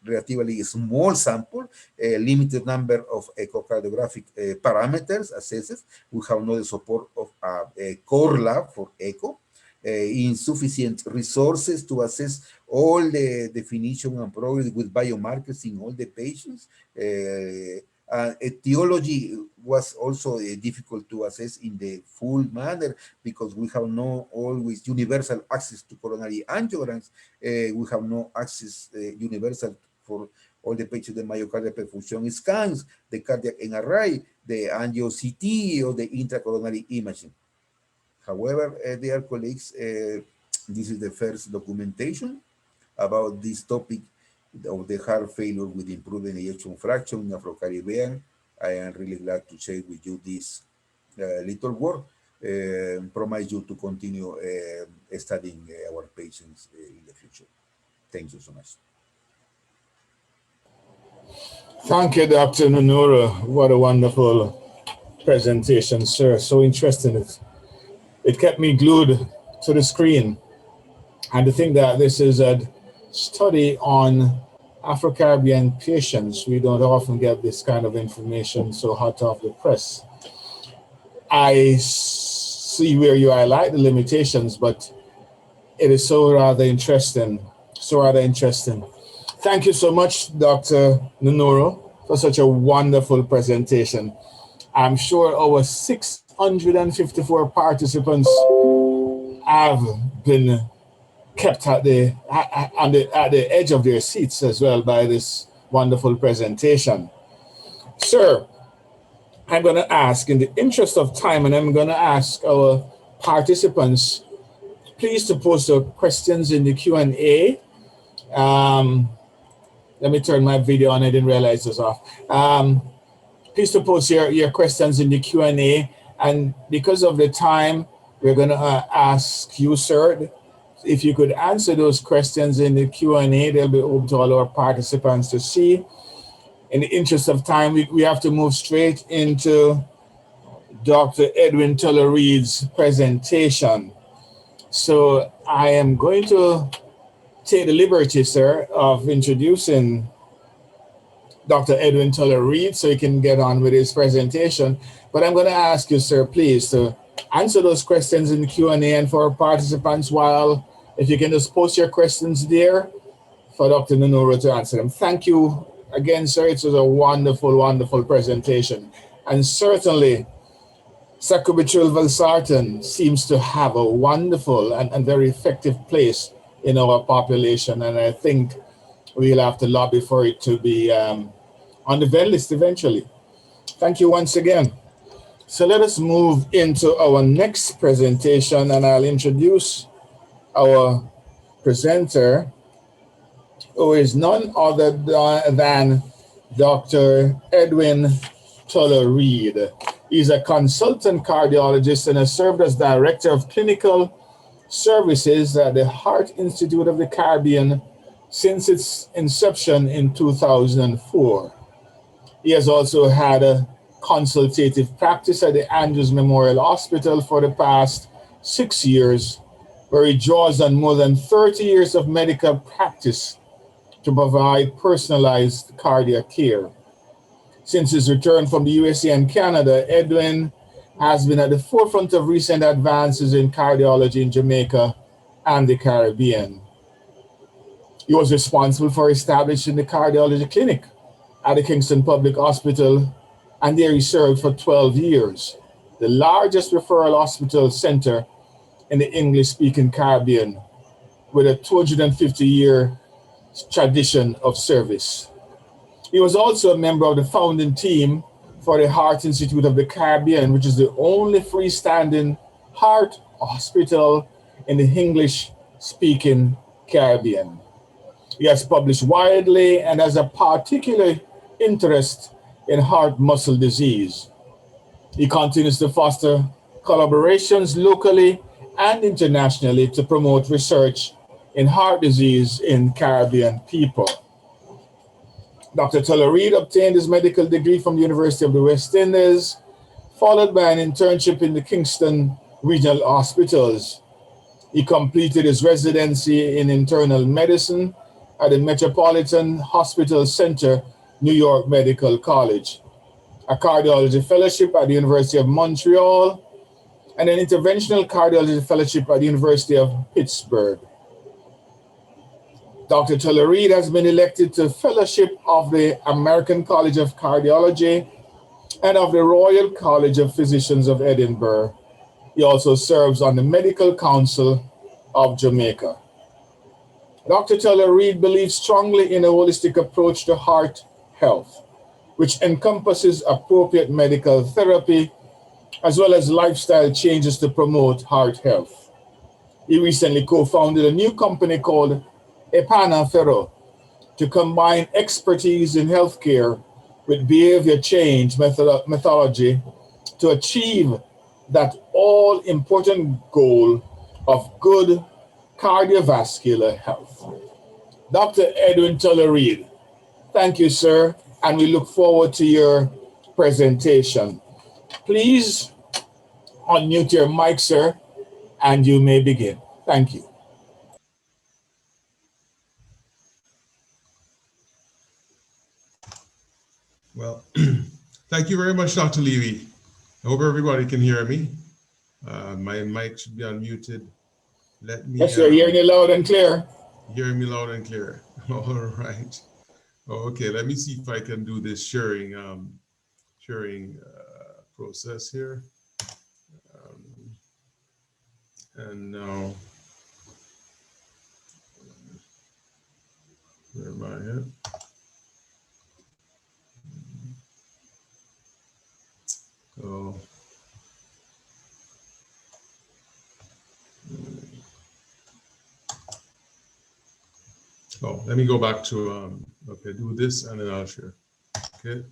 relatively small sample, a limited number of echocardiographic parameters assessed. We have no support of a core lab for echo, insufficient resources to assess all the definition and progress with biomarkers in all the patients. Etiology was also difficult to assess in the full manner because we have no always universal access to coronary angiograms. We have no access universal for all the patients, the myocardial perfusion scans, the cardiac MRI, the angio-CT, or the intracoronary imaging. However, dear colleagues, this is the first documentation about this topic of the heart failure with improving ejection fraction in Afro-Caribbean. I am really glad to share with you this little work. Promise you to continue studying our patients in the future. Thank you so much. Thank you, Dr. Nunura. What a wonderful presentation, sir. So interesting. It kept me glued to the screen. And to think that this is a study on Afro-Caribbean patients, we don't often get this kind of information so hot off the press. I see where you highlight the limitations, but it is so rather interesting. Thank you so much, Dr. Nunura, for such a wonderful presentation. I'm sure our 654 participants have been kept at the edge of their seats as well by this wonderful presentation. Sir, I'm going to ask, in the interest of time, and I'm going to ask our participants, please to post your questions in the Q&A. Let me turn my video on, I didn't realize it was off. Please to post your questions in the Q&A, and because of the time, we're going to ask you, sir, if you could answer those questions in the Q&A, they'll be open to all our participants to see. In the interest of time, we have to move straight into Dr. Edwin Tulleria presentation. So I am going to take the liberty, sir, of introducing Dr. Edwin Tulleria so he can get on with his presentation. But I'm going to ask you, sir, please to answer those questions in the Q&A, and for our participants, if you can just post your questions there for Dr. Nunura to answer them. Thank you again, sir. It was a wonderful, wonderful presentation. And certainly, sacubitril valsartan seems to have a wonderful and very effective place in our population. And I think we'll have to lobby for it to be on the vet list eventually. Thank you once again. So let us move into our next presentation, and I'll introduce our presenter, who is none other than Dr. Edwin Tulleria. He's a consultant cardiologist and has served as Director of Clinical Services at the Heart Institute of the Caribbean since its inception in 2004. He has also had a consultative practice at the Andrews Memorial Hospital for the past 6 years, where he draws on more than 30 years of medical practice to provide personalized cardiac care. Since his return from the USA and Canada, Edwin has been at the forefront of recent advances in cardiology in Jamaica and the Caribbean. He was responsible for establishing the cardiology clinic at the Kingston Public Hospital, and there he served for 12 years, the largest referral hospital center in the English-speaking Caribbean, with a 250-year tradition of service. He was also a member of the founding team for the Heart Institute of the Caribbean, which is the only freestanding heart hospital in the English-speaking Caribbean. He has published widely and has a particular interest in heart muscle disease. He continues to foster collaborations locally and internationally to promote research in heart disease in Caribbean people. Dr. Tuller Reid obtained his medical degree from the University of the West Indies, followed by an internship in the Kingston Regional Hospitals. He completed his residency in internal medicine at the Metropolitan Hospital Center, New York Medical College, a cardiology fellowship at the University of Montreal, and an interventional cardiology fellowship at the University of Pittsburgh. Dr. Tuller Reid has been elected to Fellowship of the American College of Cardiology and of the Royal College of Physicians of Edinburgh. He also serves on the Medical Council of Jamaica. Dr. Tuller Reid believes strongly in a holistic approach to heart health, which encompasses appropriate medical therapy as well as lifestyle changes to promote heart health. He recently co-founded a new company called Epana Ferro to combine expertise in healthcare with behavior change methodology to achieve that all-important goal of good cardiovascular health. Dr. Edwin Tuller Reid, thank you, sir, and we look forward to your presentation. Please unmute your mic, sir, and you may begin. Thank you. Well, thank you very much, Dr. Levy. I hope everybody can hear me. My mic should be unmuted. Let me. Yes, sir. Hearing you loud and clear. Hearing me loud and clear. All right. Okay. Let me see if I can do this sharing process here. And now, where am I at? Oh, let me go back to, okay, do this and then I'll share. Okay.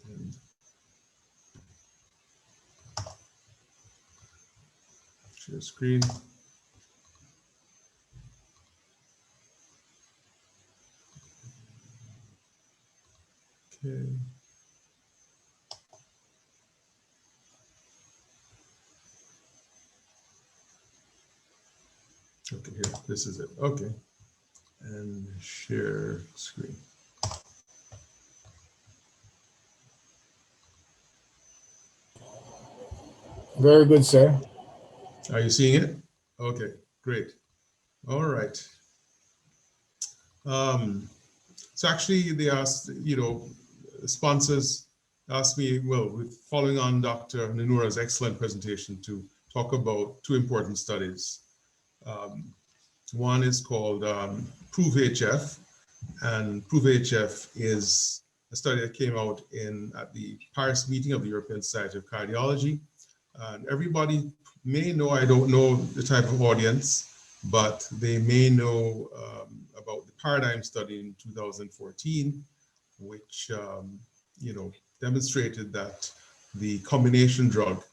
And share screen. Okay. Okay, here, this is it. Okay. And share screen. Very good, sir. Are you seeing it? Okay, great. All right. So actually they asked, sponsors asked me, well, following on Dr. Nanura's excellent presentation, to talk about two important studies. One is called PROVE-HF, and PROVE-HF is a study that came out at the Paris meeting of the European Society of Cardiology. And everybody may know, I don't know the type of audience, but they may know about the Paradigm study in 2014, which demonstrated that the combination drug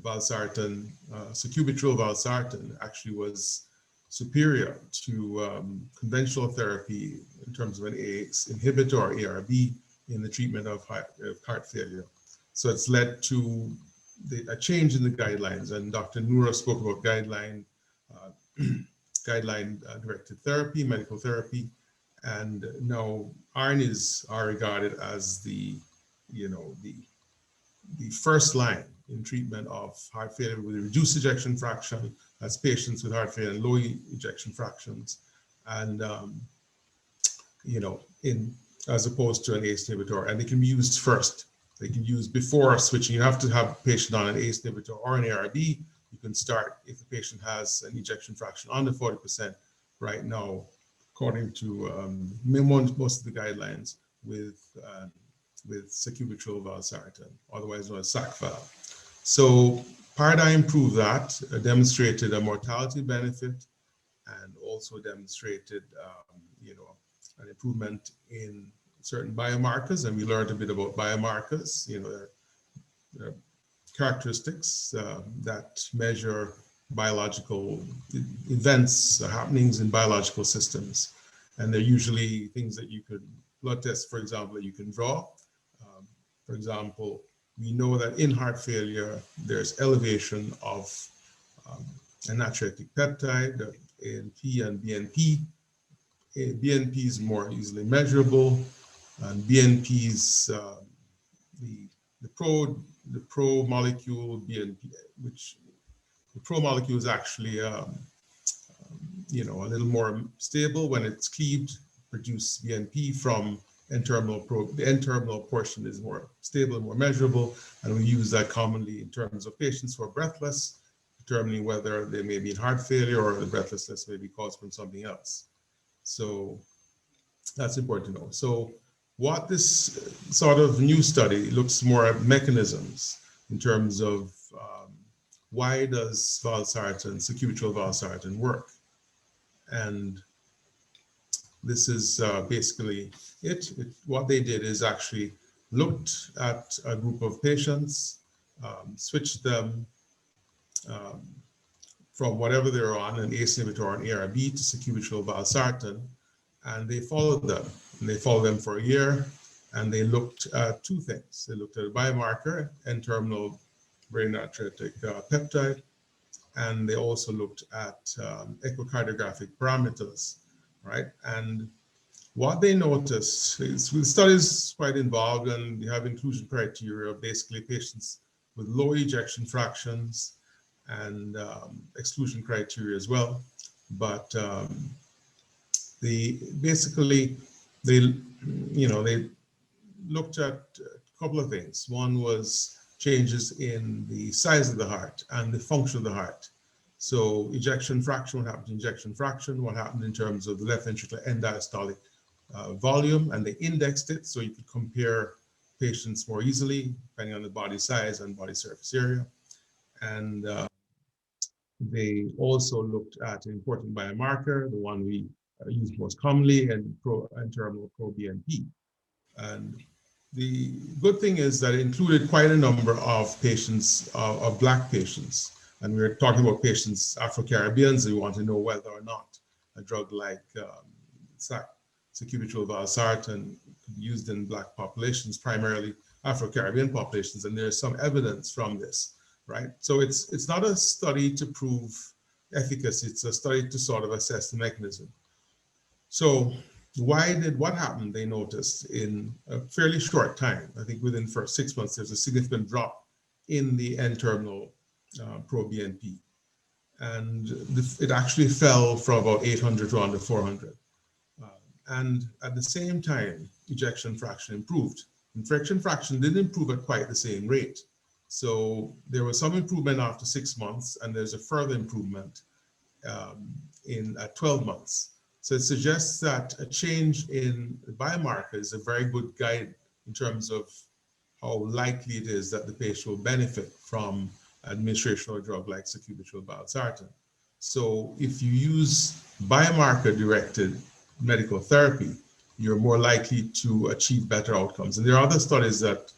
valsartan, sacubitril valsartan, actually was superior to conventional therapy in terms of an AX inhibitor or ARB in the treatment of heart failure. So it's led to a change in the guidelines, and Dr. Nura spoke about guideline-directed therapy, medical therapy, and now ARNIs are regarded as the first line in treatment of heart failure with a reduced ejection fraction, as patients with heart failure and low ejection fractions, and as opposed to an ACE inhibitor, and they can be used first. They can use before switching. You have to have a patient on an ACE inhibitor or an ARB. You can start if the patient has an ejection fraction under 40% right now, according to most of the guidelines, with sacubitril valsartan, otherwise known as sac-val. So Paradigm proved that, demonstrated a mortality benefit, and also demonstrated, an improvement in certain biomarkers. And we learned a bit about biomarkers. There are characteristics that measure biological events, happenings in biological systems. And they're usually things that you could blood test, for example, that you can draw. For example, we know that in heart failure, there's elevation of a natriuretic peptide, ANP and BNP. BNP is more easily measurable, and BNP's the pro molecule BNP, which the pro molecule is actually a little more stable when it's cleaved, produce BNP from N-terminal probe. The N-terminal portion is more stable and more measurable, and we use that commonly in terms of patients who are breathless, determining whether they may be in heart failure or the breathlessness may be caused from something else. So that's important to know. So what this sort of new study looks more at mechanisms in terms of why does valsartan, sacubitril valsartan, work? And this is basically it. What they did is actually looked at a group of patients, switched them from whatever they're on, an ACE inhibitor or an ARB, to sacubitril valsartan, and they followed them. And they followed them for a year, and they looked at two things. They looked at a biomarker, N-terminal brain natriuretic peptide, and they also looked at echocardiographic parameters, right? And what they noticed is, the study is quite involved, and you have inclusion criteria, basically patients with low ejection fractions, and exclusion criteria as well. But they looked at a couple of things. One was changes in the size of the heart and the function of the heart. So ejection fraction, what happened to ejection fraction, what happened in terms of the left ventricular end diastolic volume, and they indexed it so you could compare patients more easily depending on the body size and body surface area. And they also looked at an important biomarker, the one we use most commonly, and N-terminal pro-BNP. And the good thing is that it included quite a number of patients, of Black patients. And we're talking about patients, Afro-Caribbeans, who want to know whether or not a drug like sacubitril valsartan could be used in Black populations, primarily Afro-Caribbean populations. And there's some evidence from this, right? So it's not a study to prove efficacy, it's a study to sort of assess the mechanism. So what happened, they noticed in a fairly short time, I think within the first 6 months, there's a significant drop in the N-terminal pro-BNP. And it actually fell from about 800 to under 400. And at the same time, ejection fraction improved. Ejection fraction didn't improve at quite the same rate. So there was some improvement after 6 months, and there's a further improvement at 12 months. So it suggests that a change in the biomarker is a very good guide in terms of how likely it is that the patient will benefit from administration of a drug like sacubitril valsartan. So if you use biomarker-directed medical therapy, you're more likely to achieve better outcomes. And there are other studies that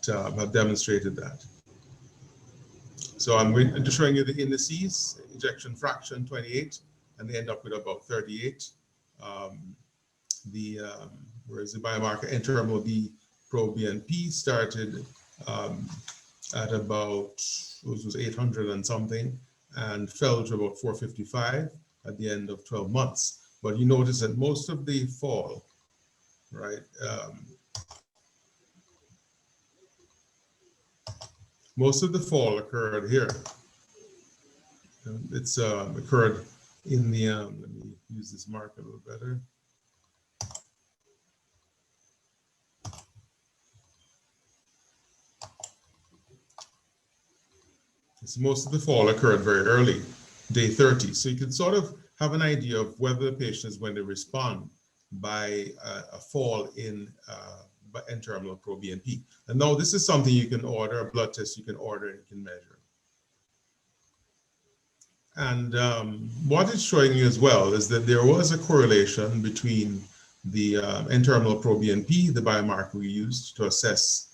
have demonstrated that. So I'm just showing you the indices, ejection fraction 28, and they end up with about 38. Whereas the biomarker N-terminal pro-BNP started at about, it was 800 and something, and fell to about 455 at the end of 12 months. But you notice that most of the fall, right? Most of the fall occurred here. It's occurred in the, let me use this marker a little better. So most of the fall occurred very early, day 30. So you can sort of have an idea of whether the patient is going to respond by a fall in N-terminal proBNP. And now this is something you can order, a blood test you can order and you can measure. And what it's showing you as well is that there was a correlation between the N-terminal proBNP, the biomarker we used to assess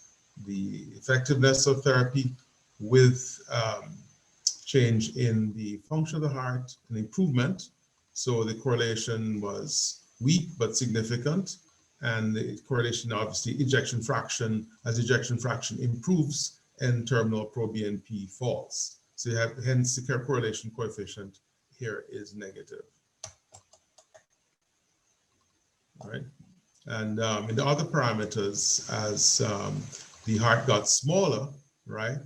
the effectiveness of therapy, with change in the function of the heart and improvement. So the correlation was weak but significant, and the correlation obviously ejection fraction, as ejection fraction improves, N-terminal proBNP falls. So you have, hence the correlation coefficient here is negative. All right. And in the other parameters, as the heart got smaller, right,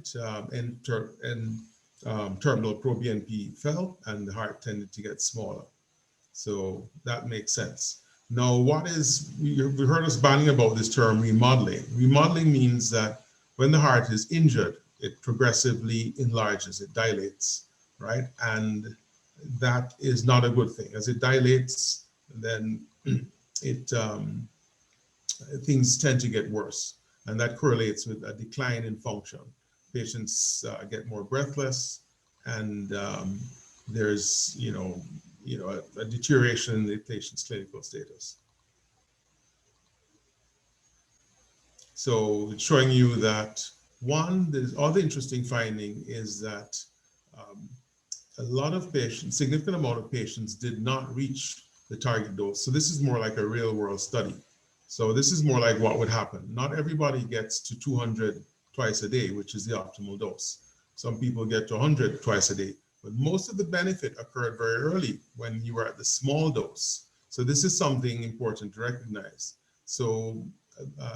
terminal proBNP fell and the heart tended to get smaller. So that makes sense. Now, what is, we heard us banning about this term remodeling. Remodeling means that when the heart is injured, it progressively enlarges, it dilates, right? And that is not a good thing. As it dilates, then it things tend to get worse. And that correlates with a decline in function. Patients get more breathless, and there's, a deterioration in the patient's clinical status. So it's showing you that, one, the other interesting finding is that a lot of patients, significant amount of patients did not reach the target dose. So this is more like a real world study. So this is more like what would happen. Not everybody gets to 200 twice a day, which is the optimal dose. Some people get to 100 twice a day, but most of the benefit occurred very early when you were at the small dose. So this is something important to recognize. So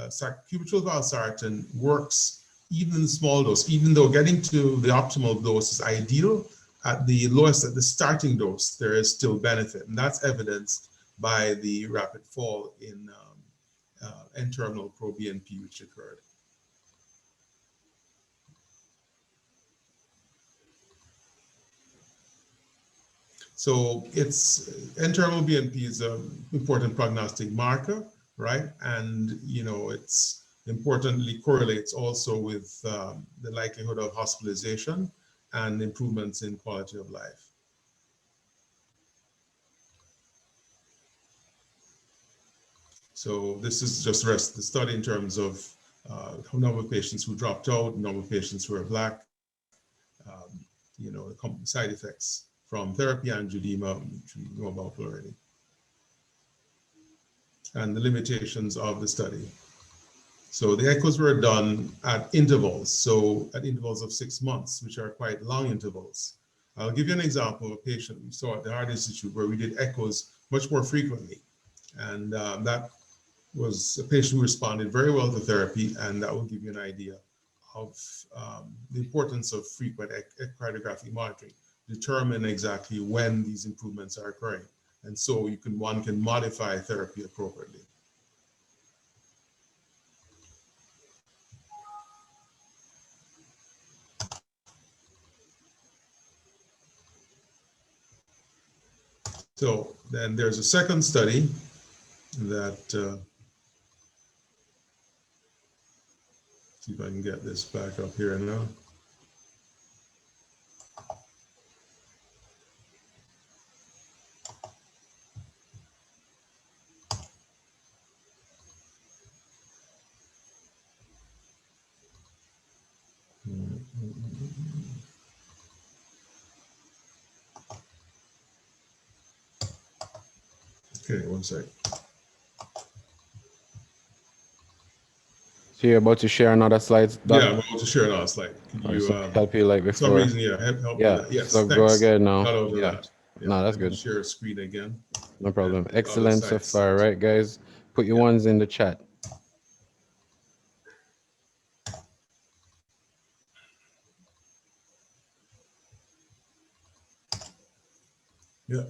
sacubitril valsartan works even in the small dose, even though getting to the optimal dose is ideal. At the lowest, at the starting dose, there is still benefit, and that's evidenced by the rapid fall in N-terminal proBNP which occurred. So it's N-terminal BNP is an important prognostic marker, right? And it's importantly correlates also with the likelihood of hospitalization and improvements in quality of life. So this is just the rest of the study in terms of number of patients who dropped out, number of patients who are Black, the side effects from therapy, angioedema, which we know about already, and the limitations of the study. So the echoes were done at intervals, so at intervals of 6 months, which are quite long intervals. I'll give you an example of a patient we saw at the Heart Institute where we did echoes much more frequently. And that was a patient who responded very well to therapy, and that will give you an idea of the importance of frequent echocardiographic monitoring, determine exactly when these improvements are occurring. And so one can modify therapy appropriately. So then there's a second study that, see if I can get this back up here now. Okay, one sec. So you're about to share another slide? Yeah, I'm about to share another slide. Could you help you like for before? some reason, yeah, help Yeah, me with that. Yes, so thanks. go again now. Got over Yeah. that. Yeah, No, that's let me good. share a screen again. No problem. And Excellent other so sites. far, right, guys? Put your Yeah. ones in the chat. Yeah.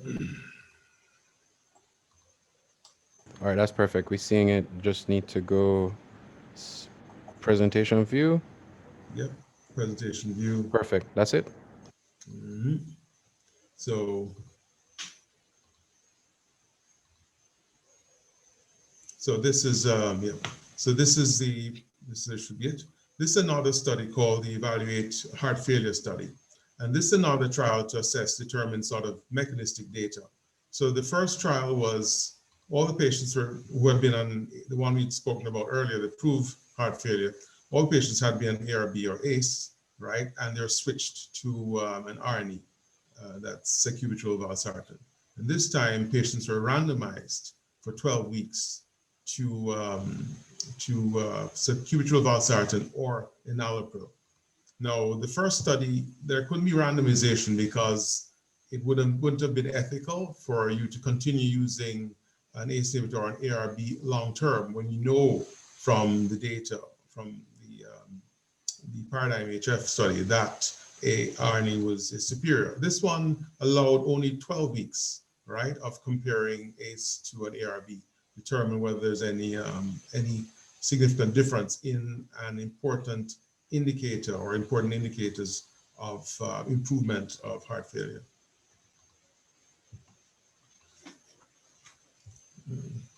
All right, that's perfect. We're seeing it. Just need to go presentation view. Yep. Presentation view. Perfect. That's it. Mhm. So this is yeah. So this should be it. This is another study called the Evaluate Heart Failure Study. And this is another trial to determine sort of mechanistic data. So the first trial was all the patients who had been on the one we'd spoken about earlier, the PROVE heart failure. All patients had been on ARB or ACE, right? And they're switched to an RNE, that's sacubitril valsartan. And this time patients were randomized for 12 weeks to sacubitril valsartan or enalapril. Now, the first study, there couldn't be randomization because it wouldn't have been ethical for you to continue using an ACE inhibitor or an ARB long term when you know from the data from the Paradigm HF study that a RNA is superior. This one allowed only 12 weeks, right, of comparing ACE to an ARB, determine whether there's any significant difference in an important indicator or important indicators of improvement of heart failure.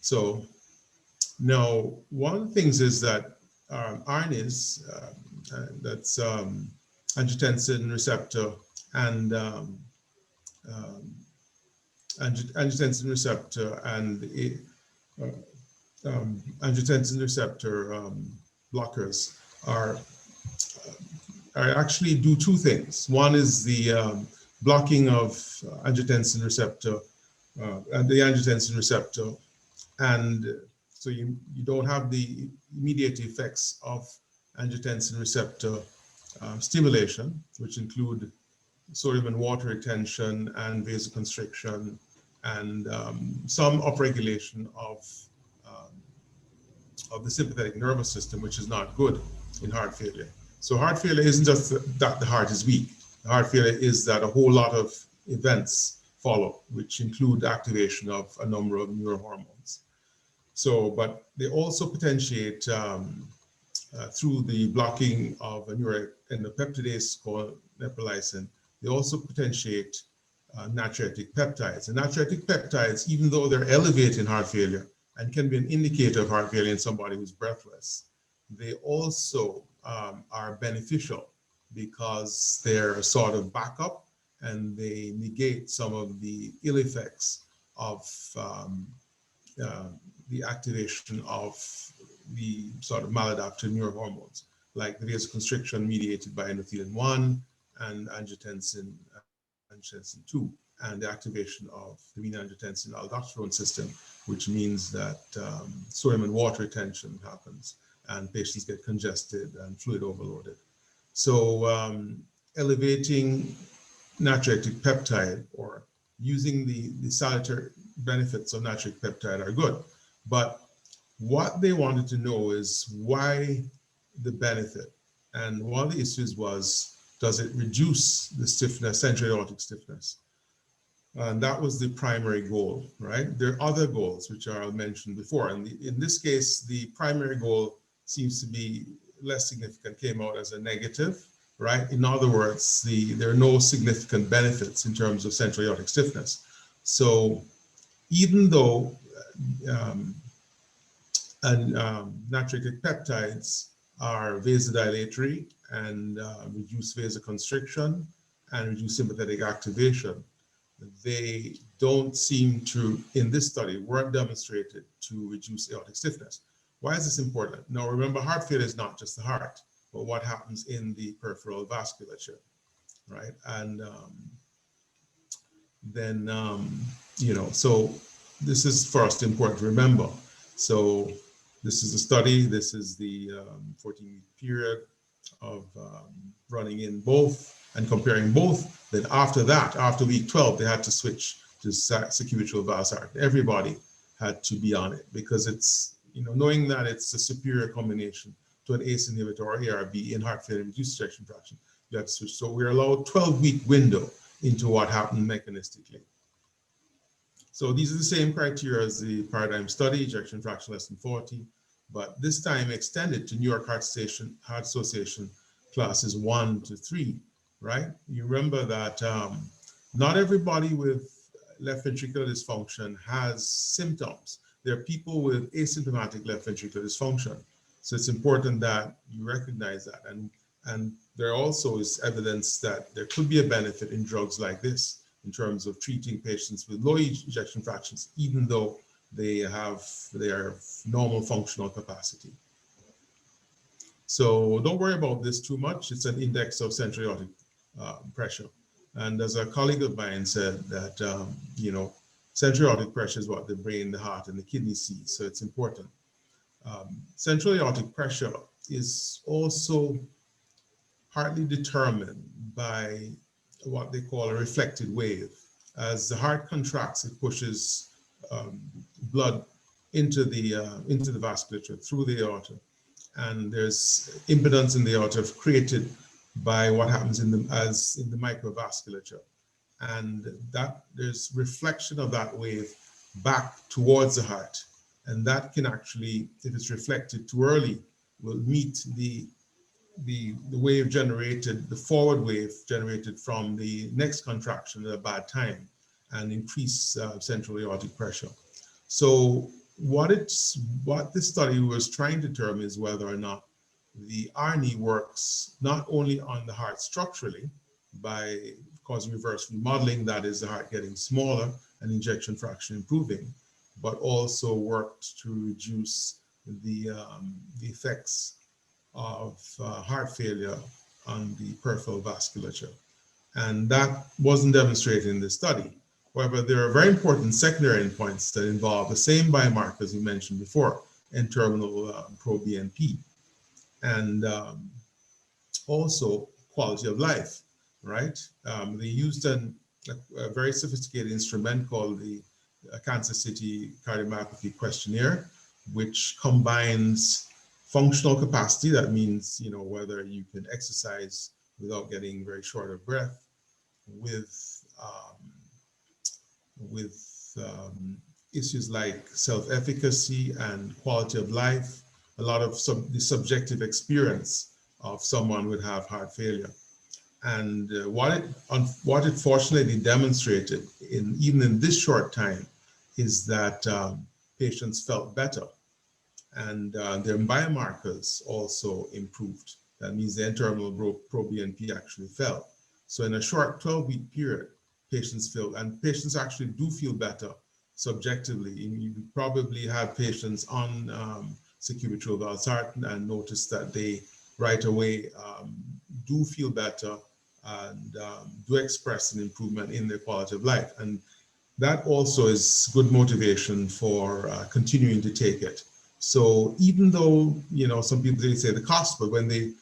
So now, one of the things is that RNAs, that's angiotensin receptor and angiotensin receptor and angiotensin receptor blockers are actually do two things. One is the blocking of angiotensin receptor and the angiotensin receptor, and so you don't have the immediate effects of angiotensin receptor stimulation, which include sodium and water retention and vasoconstriction and some upregulation of the sympathetic nervous system, which is not good in heart failure. So heart failure isn't just that the heart is weak. The heart failure is that a whole lot of events follow, which include activation of a number of neurohormones. So, but they also potentiate through the blocking of a neuroendopeptidase called neprilysin. They also potentiate natriuretic peptides. And natriuretic peptides, even though they're elevated in heart failure and can be an indicator of heart failure in somebody who's breathless, they also are beneficial because they're a sort of backup and they negate some of the ill effects of the activation of the sort of maladaptive neurohormones, like the vasoconstriction mediated by endothelin-1 and angiotensin 2, and the activation of the renin-angiotensin aldosterone system, which means that sodium and water retention happens and patients get congested and fluid overloaded. So elevating natriuretic peptide or using the salutary benefits of natriuretic peptide are good. But what they wanted to know is why the benefit. And one of the issues was, does it reduce the stiffness, central aortic stiffness? And that was the primary goal, right? There are other goals, which I'll mention before. And in this case, the primary goal seems to be less significant, came out as a negative, right? In other words, there are no significant benefits in terms of central aortic stiffness. So even though natriuretic peptides are vasodilatory and reduce vasoconstriction and reduce sympathetic activation, they don't seem to, in this study, weren't demonstrated to reduce aortic stiffness. Why is this important? Now, remember, heart failure is not just the heart, but what happens in the peripheral vasculature, right? And then, you know, so this is first important to remember. So this is a study, this is the 14-week period of running in both and comparing both. Then after that, after week 12, they had to switch to sacubitril valsartan. Everybody had to be on it because it's, you know, knowing that it's a superior combination to an ACE inhibitor or ARB in heart failure reduced ejection fraction, you have to switch. So we're allowed a 12-week window into what happened mechanistically. So these are the same criteria as the paradigm study, ejection fraction less than 40, but this time extended to New York Heart Association classes 1 to 3, right? You remember that not everybody with left ventricular dysfunction has symptoms. There are people with asymptomatic left ventricular dysfunction. So it's important that you recognize that. And there also is evidence that there could be a benefit in drugs like this in terms of treating patients with low ejection fractions, even though they have their normal functional capacity. So don't worry about this too much. It's an index of central aortic pressure. And as a colleague of mine said that, you know, central aortic pressure is what the brain, the heart, and the kidney see, so it's important. Central aortic pressure is also partly determined by what they call a reflected wave. As the heart contracts, it pushes blood into the vasculature through the aorta, and there's impedance in the aorta created by what happens in the microvasculature, and that there's reflection of that wave back towards the heart, and that can actually, if it's reflected too early, will meet the wave generated, the forward wave generated from the next contraction at a bad time, and increase central aortic pressure. So what this study was trying to determine is whether or not the RNE works not only on the heart structurally by causing reverse remodeling, that is the heart getting smaller and ejection fraction improving, but also worked to reduce the effects of heart failure on the peripheral vasculature. And that wasn't demonstrated in this study. However, there are very important secondary endpoints that involve the same biomarkers we mentioned before, N-terminal pro-BNP, and also quality of life, right? They used a very sophisticated instrument called the Kansas City Cardiomyopathy Questionnaire, which combines functional capacity, that means, you know, whether you can exercise without getting very short of breath, with issues like self-efficacy and quality of life, a lot of the subjective experience of someone would have heart failure. And what it fortunately demonstrated, even in this short time, is that patients felt better, and their biomarkers also improved. That means the N-terminal pro-BNP actually fell. So in a short 12-week period, patients actually do feel better subjectively. You probably have patients on sacubitril valsartan and notice that they right away do feel better and do express an improvement in their quality of life. And that also is good motivation for continuing to take it. So even though, you know, some people say the cost, but when they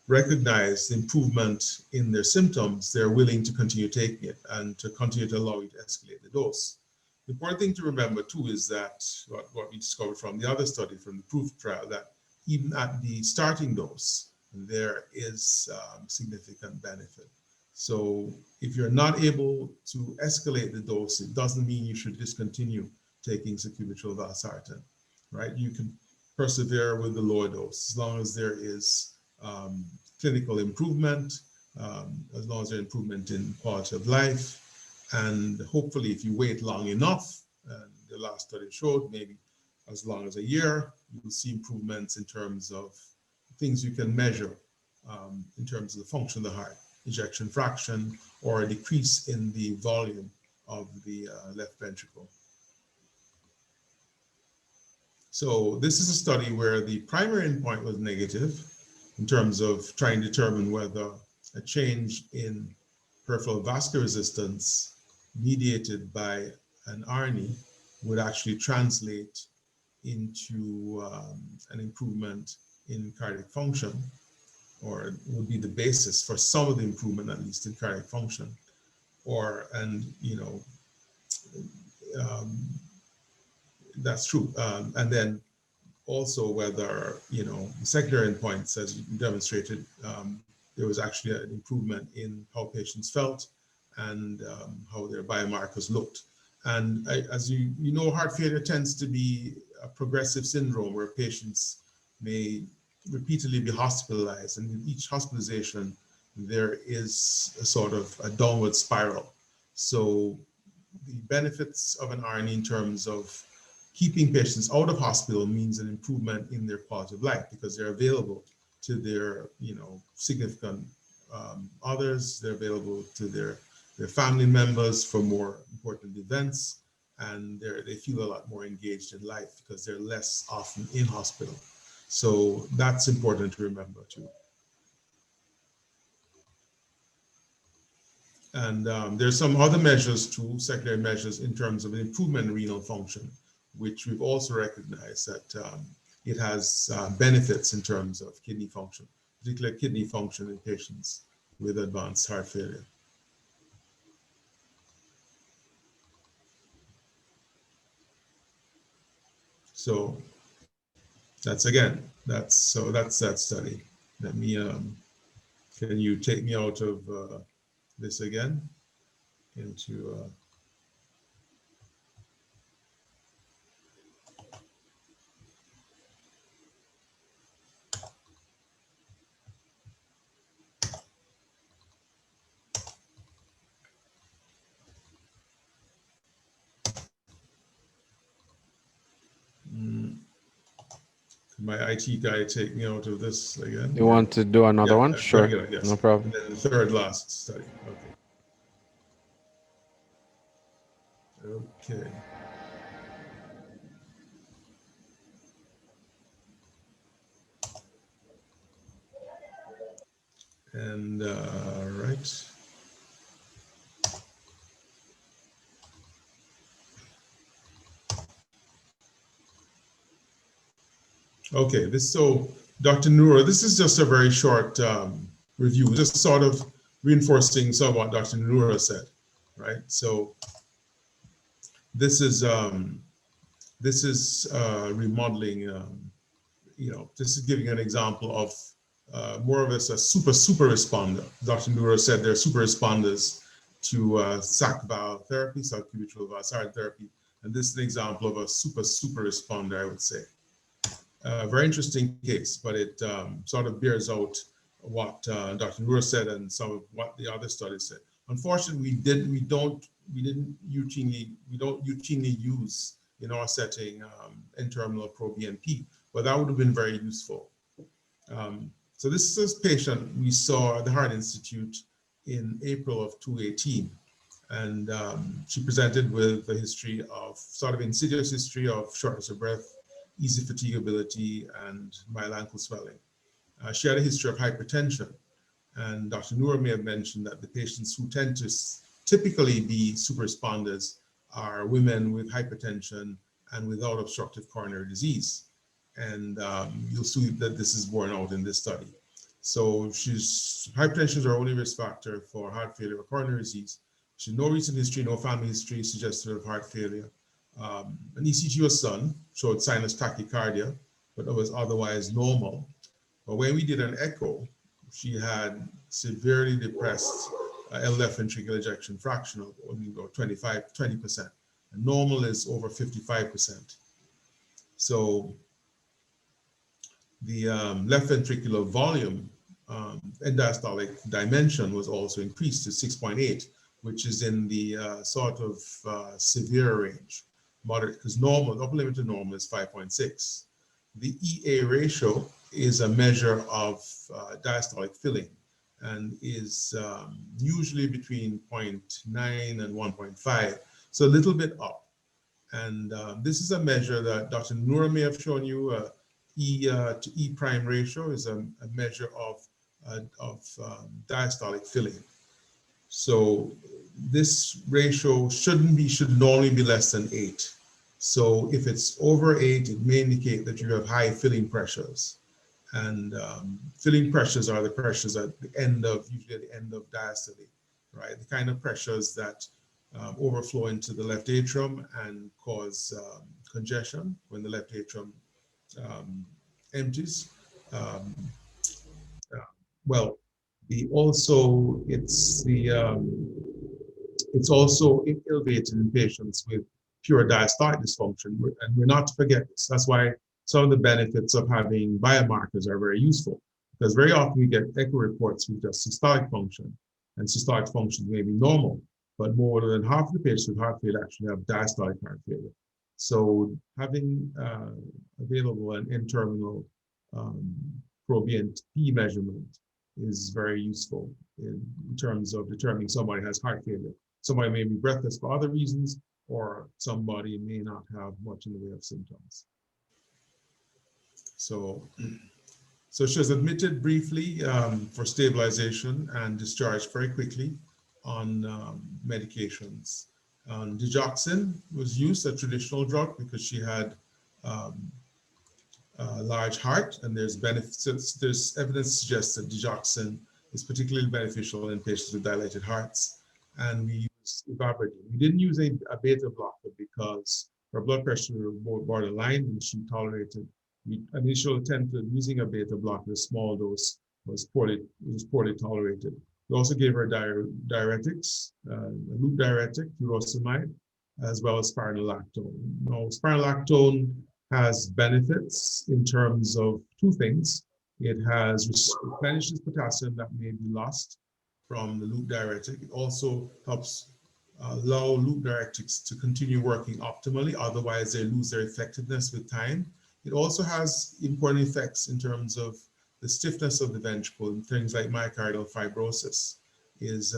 recognize the improvement in their symptoms, they're willing to continue taking it and to continue to allow you to escalate the dose. The important thing to remember too is that what we discovered from the other study, from the proof trial, that even at the starting dose, there is significant benefit. So if you're not able to escalate the dose, it doesn't mean you should discontinue taking sacubitril valsartan, right? You can persevere with the lower dose as long as there is clinical improvement, as long as there's improvement in quality of life. And hopefully if you wait long enough, and the last study showed maybe as long as a year, you will see improvements in terms of things you can measure in terms of the function of the heart, ejection fraction, or a decrease in the volume of the left ventricle. So this is a study where the primary endpoint was negative in terms of trying to determine whether a change in peripheral vascular resistance mediated by an RNE would actually translate into an improvement in cardiac function, or would be the basis for some of the improvement, at least in cardiac function, that's true. And then also whether, you know, the secondary endpoints, as you demonstrated, there was actually an improvement in how patients felt and how their biomarkers looked. And as you know, heart failure tends to be a progressive syndrome where patients may repeatedly be hospitalized, and with each hospitalization, there is a sort of a downward spiral. So the benefits of an RNA in terms of keeping patients out of hospital means an improvement in their quality of life because they're available to their, significant others. They're available to their family members for more important events, and they feel a lot more engaged in life because they're less often in hospital. So that's important to remember too. And there's some other measures too, secondary measures in terms of improvement in renal function, which we've also recognized that it has benefits in terms of kidney function, particularly kidney function in patients with advanced heart failure. So that's that study. Let me, can you take me out of this again into, my IT guy take me out of this again? You want to do another one? Sure, regular, yes. no problem. And then the third last study, okay. And right. Okay, so Dr. Noura, this is just a very short review, just sort of reinforcing some of what Dr. Noura said, right? So this is remodeling, this is giving an example of more of us a super responder. Dr. Noura said they're super responders to SAC valve therapy, subcubital valve therapy, and this is an example of a super responder, I would say. Very interesting case, but it sort of bears out what Dr. Noura said and some of what the other studies said. Unfortunately, we don't routinely use in our setting N-terminal pro-BNP, but that would have been very useful. So this is a patient we saw at the Heart Institute in April of 2018, and she presented with a history of sort of insidious history of shortness of breath, easy fatigability, and mild ankle swelling. She had a history of hypertension, and Dr. Noura may have mentioned that the patients who tend to typically be super responders are women with hypertension and without obstructive coronary disease. And you'll see that this is borne out in this study. So hypertension is our only risk factor for heart failure or coronary disease. She had no recent history, no family history suggestive of heart failure. An ECG was done, showed sinus tachycardia, but it was otherwise normal. But when we did an echo, she had severely depressed left ventricular ejection fraction of 20%. And normal is over 55%. So the left ventricular volume and diastolic dimension was also increased to 6.8, which is in the sort of severe range. Moderate, because normal, upper limit to normal is 5.6. The EA ratio is a measure of diastolic filling and is usually between 0.9 and 1.5, so a little bit up. And this is a measure that Dr. Noura may have shown you. E to E prime ratio is a measure of diastolic filling. So this ratio should normally be less than 8. So if it's over 8, it may indicate that you have high filling pressures. And filling pressures are the pressures at the end of, usually at the end of diastole, right? The kind of pressures that overflow into the left atrium and cause congestion when the left atrium empties. Well, it's It's also elevated in patients with pure diastolic dysfunction, and we're not to forget this. That's why some of the benefits of having biomarkers are very useful, because very often we get echo reports with just systolic function, and systolic function may be normal, but more than half of the patients with heart failure actually have diastolic heart failure. So having available an N-terminal proBNP measurement is very useful in terms of determining somebody has heart failure. Somebody may be breathless for other reasons, or somebody may not have much in the way of symptoms. So she was admitted briefly for stabilization and discharged very quickly on medications. Digoxin was used, a traditional drug, because she had a large heart, and there's benefits. There's evidence suggests that digoxin is particularly beneficial in patients with dilated hearts. And we used ivabradine. We didn't use a beta blocker because her blood pressure was borderline, and she tolerated. The initial attempt at using a beta blocker, a small dose, was poorly tolerated. We also gave her diuretics, a loop diuretic, furosemide, as well as spironolactone. Now, spironolactone has benefits in terms of two things. It replenishes potassium that may be lost from the loop diuretic. It also helps allow loop diuretics to continue working optimally, otherwise they lose their effectiveness with time. It also has important effects in terms of the stiffness of the ventricle, and things like myocardial fibrosis is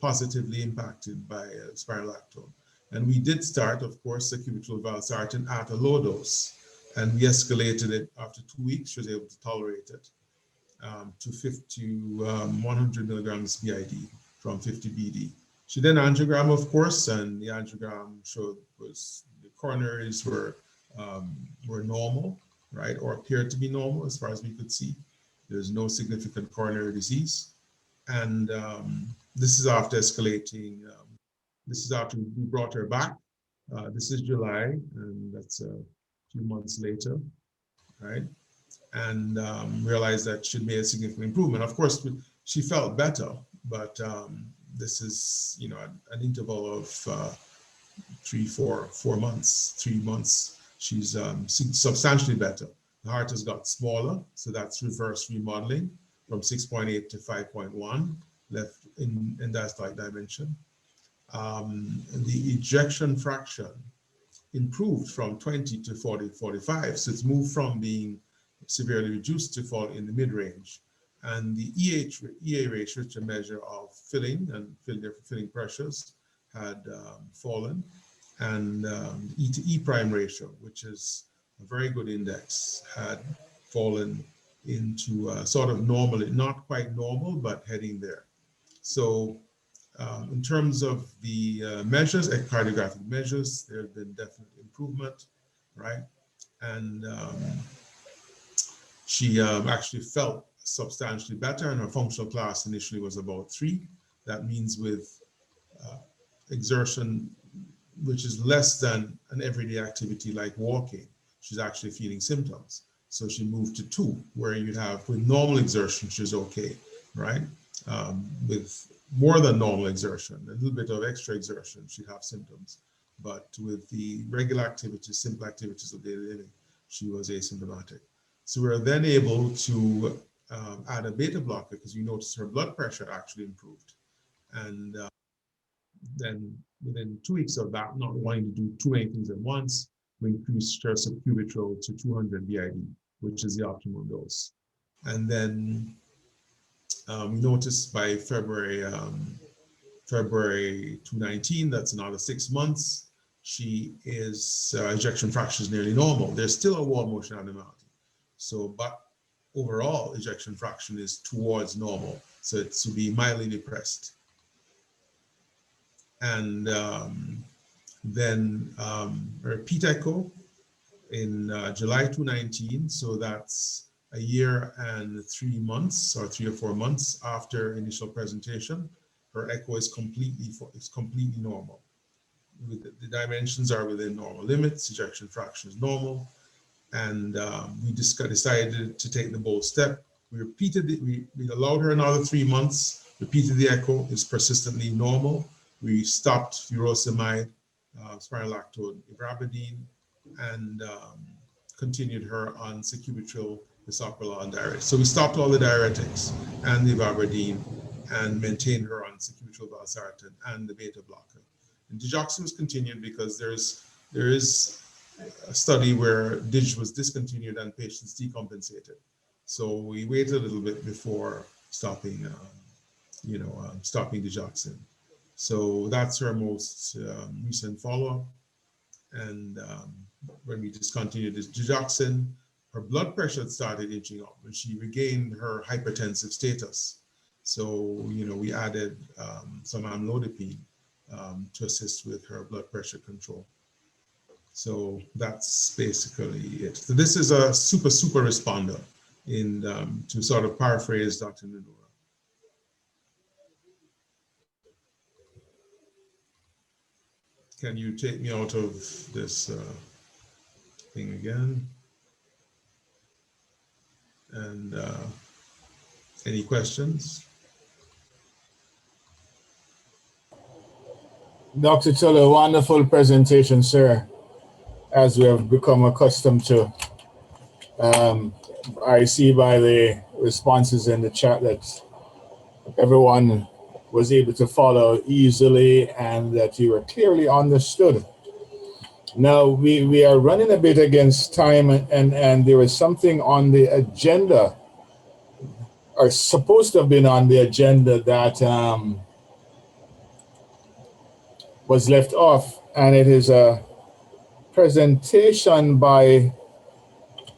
positively impacted by spironolactone. And we did start, of course, sacubitril valsartan at a low dose, and we escalated it after 2 weeks. She was able to tolerate it to 100 milligrams BID from 50 BD. She then angiogram, of course, and the angiogram showed the coronaries were normal, right, or appeared to be normal as far as we could see. There's no significant coronary disease, and this is after escalating. This is after we brought her back. This is July, and that's a few months later, right? And realized that she'd made a significant improvement. Of course, she felt better, but this is, you know, an interval of 3 months. She's substantially better. The heart has got smaller, so that's reverse remodeling from 6.8 to 5.1 left in diastolic dimension. The ejection fraction improved from 20 to 45, so it's moved from being severely reduced to fall in the mid-range. And the EA ratio, which is a measure of filling and filling pressures, had fallen. And E to E prime ratio, which is a very good index, had fallen into sort of normal, not quite normal, but heading there. So in terms of the measures, echocardiographic measures, there have been definite improvement, right? And she actually felt substantially better, and her functional class initially was about 3. That means with exertion, which is less than an everyday activity like walking, she's actually feeling symptoms. So she moved to 2, where you'd have with normal exertion, she's okay, right? With more than normal exertion, a little bit of extra exertion, she'd have symptoms. But with the regular activities, simple activities of daily living, she was asymptomatic. So we were then able to add a beta blocker, because we noticed her blood pressure actually improved. And then within 2 weeks of that, not wanting to do too many things at once, we increased her sacubitril to 200 BID, which is the optimal dose. And then we noticed by February 2019, that's another 6 months, she is, ejection fraction is nearly normal. There's still a wall motion abnormality. So, but overall, ejection fraction is towards normal. So it's to be mildly depressed. And then repeat echo in July 2019. So that's a year and 3 months, or 3 or 4 months after initial presentation. Her echo is completely normal. The dimensions are within normal limits. Ejection fraction is normal, and we just decided to take the bold step. We repeated it. We allowed her another 3 months. Repeated the echo. It's persistently normal. We stopped furosemide, spironolactone, ivabradine, and continued her on sacubitril, bisoprolol, and diuretics. So we stopped all the diuretics and the ivabradine and maintained her on sacubitril, valsartan, and the beta blocker. And digoxin was continued because there is a study where DIG was discontinued and patients decompensated. So we waited a little bit before stopping, stopping digoxin. So that's her most recent follow-up. And when we discontinued this digoxin, her blood pressure started inching up and she regained her hypertensive status. So, we added some amlodipine to assist with her blood pressure control. So that's basically it. So this is a super responder to sort of paraphrase Dr. Nanura. Can you take me out of this thing again? And any questions? Dr. Tuller, wonderful presentation, sir, as we have become accustomed to. I see by the responses in the chat that everyone was able to follow easily and that you were clearly understood. Now, we are running a bit against time, and there was something on the agenda, or supposed to have been on the agenda, that was left off, and it is a presentation by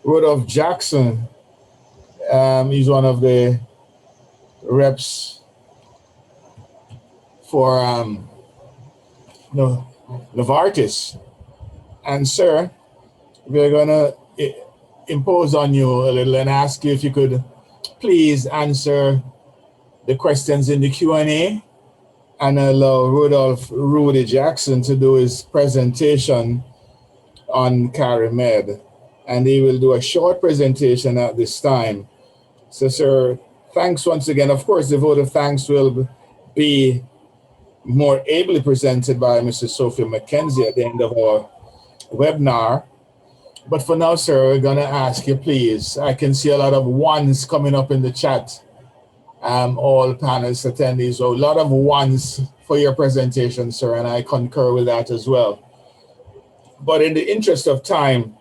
Rudolph Jackson. He's one of the reps for Novartis. And sir, we're gonna impose on you a little and ask you if you could please answer the questions in the Q&A and allow Rudy Jackson to do his presentation on Carimed. And he will do a short presentation at this time. So sir, thanks once again. Of course, the vote of thanks will be more ably presented by Mrs. Sophia McKenzie at the end of our webinar. But for now, sir, we're gonna ask you, please. I can see a lot of ones coming up in the chat. All panelists, attendees, so a lot of ones for your presentation, sir, and I concur with that as well. But in the interest of time,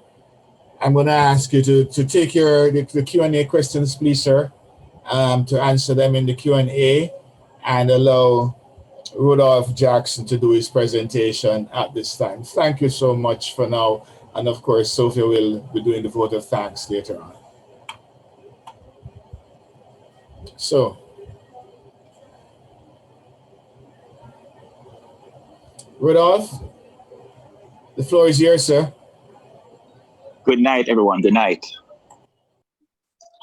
I'm gonna ask you to take the Q&A questions, please, sir, to answer them in the Q&A and allow Rudolph Jackson to do his presentation at this time. Thank you so much for now. And of course, Sophia will be doing the vote of thanks later on. So, Rudolph, the floor is yours, sir. Good night, everyone. Good night.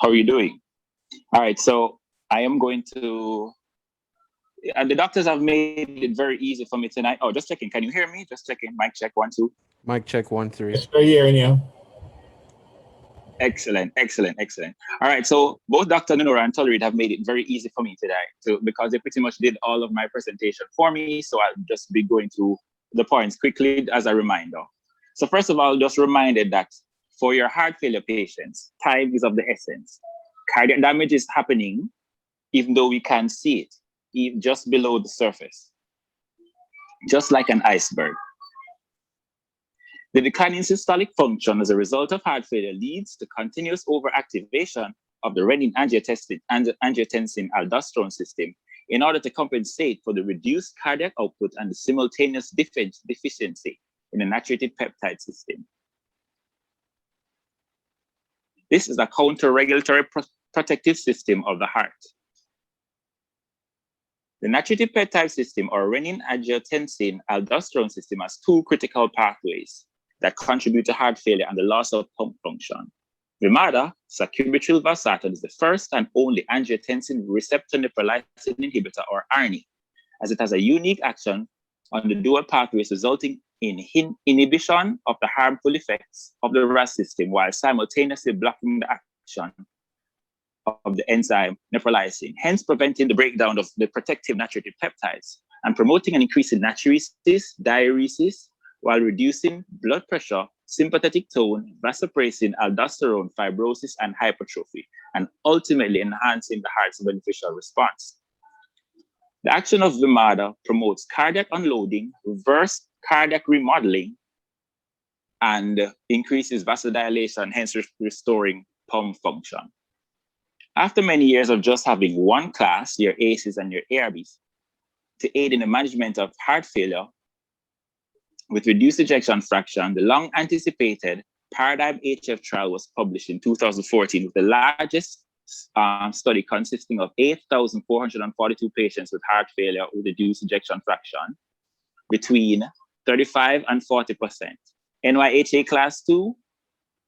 How are you doing? All right, so I am going to, and the doctors have made it very easy for me tonight. Oh, just checking. Can you hear me? Just checking. Mic check, 1, 2. Mic check, 1, 3. Yes, we're hearing you. Excellent. All right, so both Dr. Nanura and Tuller have made it very easy for me today, because they pretty much did all of my presentation for me. So I'll just be going through the points quickly as a reminder. So first of all, just reminded that for your heart failure patients, time is of the essence. Cardiac damage is happening even though we can't see it, just below the surface, just like an iceberg. The declining systolic function as a result of heart failure leads to continuous overactivation of the renin-angiotensin aldosterone system in order to compensate for the reduced cardiac output and the simultaneous deficiency in the naturative peptide system. This is a counter-regulatory protective system of the heart. The naturative peptide system, or renin-angiotensin aldosterone system, has 2 critical pathways that contribute to heart failure and the loss of pump function. Vimada, sacubitril valsartan, is the first and only angiotensin receptor neprilysin inhibitor, or ARNI, as it has a unique action on the dual pathways, resulting in inhibition of the harmful effects of the RAS system while simultaneously blocking the action of the enzyme neprilysin, hence preventing the breakdown of the protective naturative peptides and promoting an increase in natriuresis, diuresis, while reducing blood pressure, sympathetic tone, vasopressin, aldosterone, fibrosis, and hypertrophy, and ultimately enhancing the heart's beneficial response. The action of Vimada promotes cardiac unloading, reverse cardiac remodeling, and increases vasodilation, hence restoring pump function. After many years of just having one class, your ACEs and your ARBs, to aid in the management of heart failure with reduced ejection fraction, the long-anticipated Paradigm HF trial was published in 2014 with the largest study consisting of 8,442 patients with heart failure with reduced ejection fraction between 35 and 40%, NYHA class 2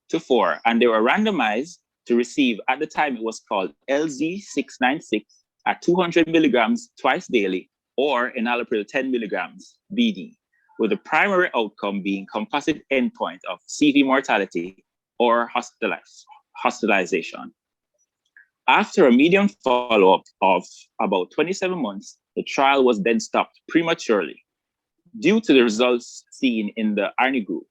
to 4, and they were randomized to receive, at the time it was called LZ696 at 200 milligrams twice daily, or enalapril 10 milligrams BD, with the primary outcome being composite endpoint of CV mortality or hospitalization. After a median follow-up of about 27 months, the trial was then stopped prematurely due to the results seen in the ARNI group.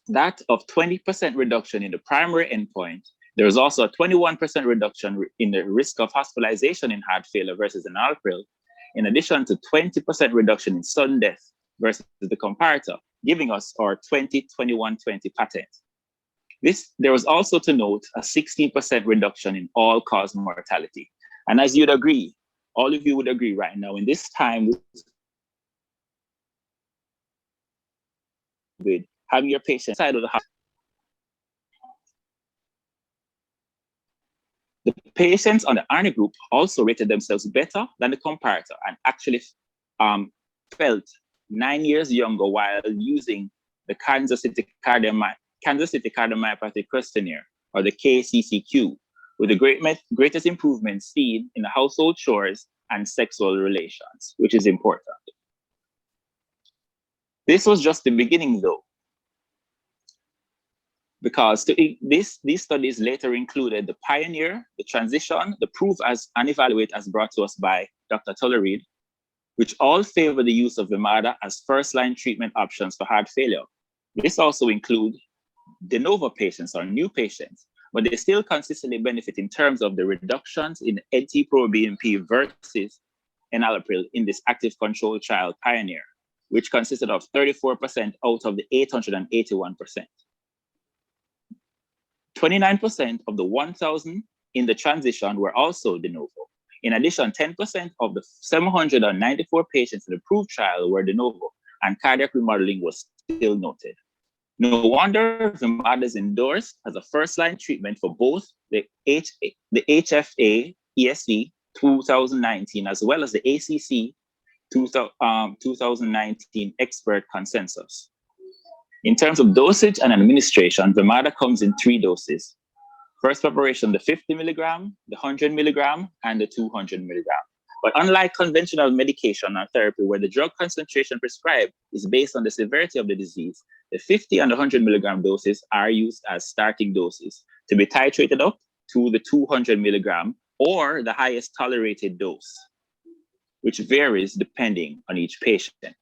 That of 20% reduction in the primary endpoint, there was also a 21% reduction in the risk of hospitalization in heart failure versus enalapril, in addition to 20% reduction in sudden death versus the comparator, giving us our 20-21-20 patent. There was also to note a 16% reduction in all-cause mortality. And as you'd agree, all of you would agree right now, in this time with having your patient side of the hospital, the patients on the ARNI group also rated themselves better than the comparator and actually felt 9 years younger while using the Kansas City Cardiomyopathy Questionnaire, or the KCCQ, with the greatest improvements seen in the household chores and sexual relations, which is important. This was just the beginning though, because these studies later included the Pioneer, the Transition, the Prove as and Evaluate as brought to us by Dr. Tuller Reid, which all favor the use of Vimada as first-line treatment options for heart failure. This also include de novo patients or new patients, but they still consistently benefit in terms of the reductions in NT-proBNP versus enalapril in this active control trial Pioneer, which consisted of 34% out of the 881%. 29% of the 1,000 in the transition were also de novo. In addition, 10% of the 794 patients in the approved trial were de novo, and cardiac remodeling was still noted. No wonder Vimada is endorsed as a first-line treatment for both the HFA ESV 2019 as well as the ACC 2019 expert consensus. In terms of dosage and administration, Vimada comes in 3 doses. First preparation, the 50 milligram, the 100 milligram, and the 200 milligram. But unlike conventional medication or therapy where the drug concentration prescribed is based on the severity of the disease, the 50 and the 100 milligram doses are used as starting doses to be titrated up to the 200 milligram or the highest tolerated dose, which varies depending on each patient.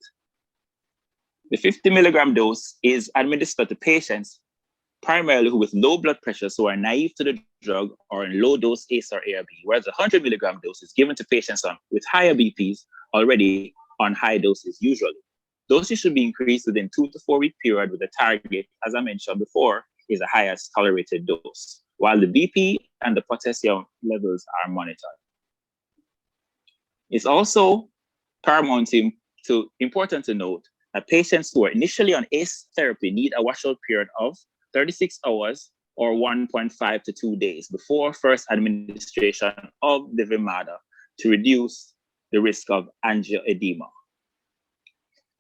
The 50 milligram dose is administered to patients primarily with low blood pressures who are naive to the drug or in low dose ACE or ARB, whereas the 100 milligram dose is given to patients with higher BPs already on high doses usually. Doses should be increased within 2 to 4 week period with the target, as I mentioned before, is the highest tolerated dose, while the BP and the potassium levels are monitored. It's also paramount important to note that patients who are initially on ACE therapy need a washout period of 36 hours or 1.5 to 2 days before first administration of the Vimada to reduce the risk of angioedema.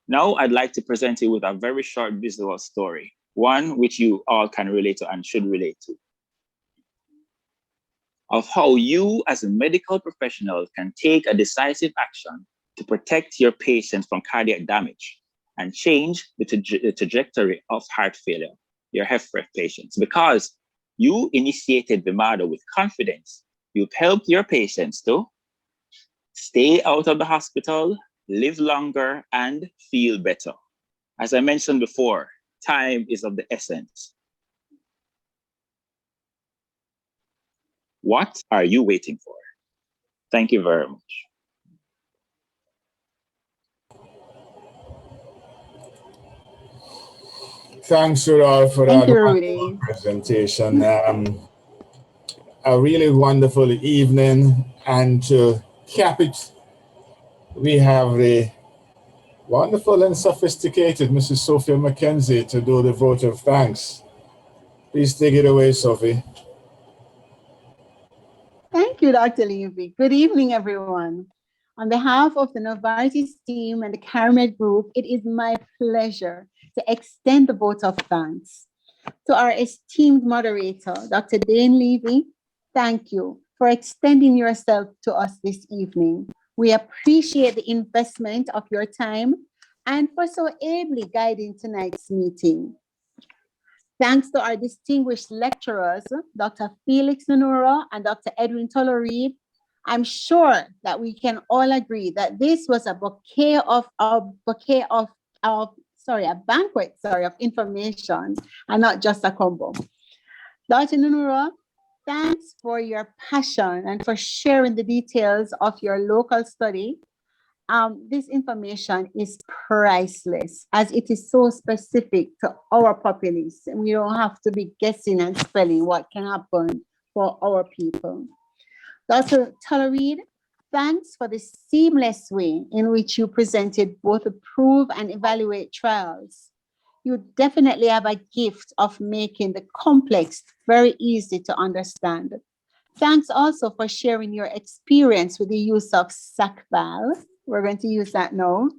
Now I'd like to present you with a very short visual story, one which you all can relate to and should relate to, of how you as a medical professional can take a decisive action to protect your patients from cardiac damage and change the trajectory of heart failure, your HFrEF patients, because you initiated Vimada with confidence. You've helped your patients to stay out of the hospital, live longer, and feel better. As I mentioned before, time is of the essence. What are you waiting for? Thank you very much. Thanks, Rudolph, for Thank that you, wonderful Rudy. presentation. A really wonderful evening, and to cap it, we have the wonderful and sophisticated Mrs. Sophia Mackenzie to do the vote of thanks. Please take it away, Sophie. Thank you, Dr. Levy. Good evening, everyone. On behalf of the Novartis team and the Carimed group, it is my pleasure to extend the vote of thanks to our esteemed moderator, Dr. Dane Levy. Thank you for extending yourself to us this evening. We appreciate the investment of your time and for so ably guiding tonight's meeting. Thanks to our distinguished lecturers, Dr. Felix Nanura and Dr. Edwin Tulleria, I'm sure that we can all agree that this was a banquet of information and not just a combo. Dr. Nanura, thanks for your passion and for sharing the details of your local study. This information is priceless as it is so specific to our population. We don't have to be guessing and spelling what can happen for our people. Dr. Tulleria, thanks for the seamless way in which you presented both approve and evaluate trials. You definitely have a gift of making the complex very easy to understand. Thanks also for sharing your experience with the use of sac valve. We're going to use that now.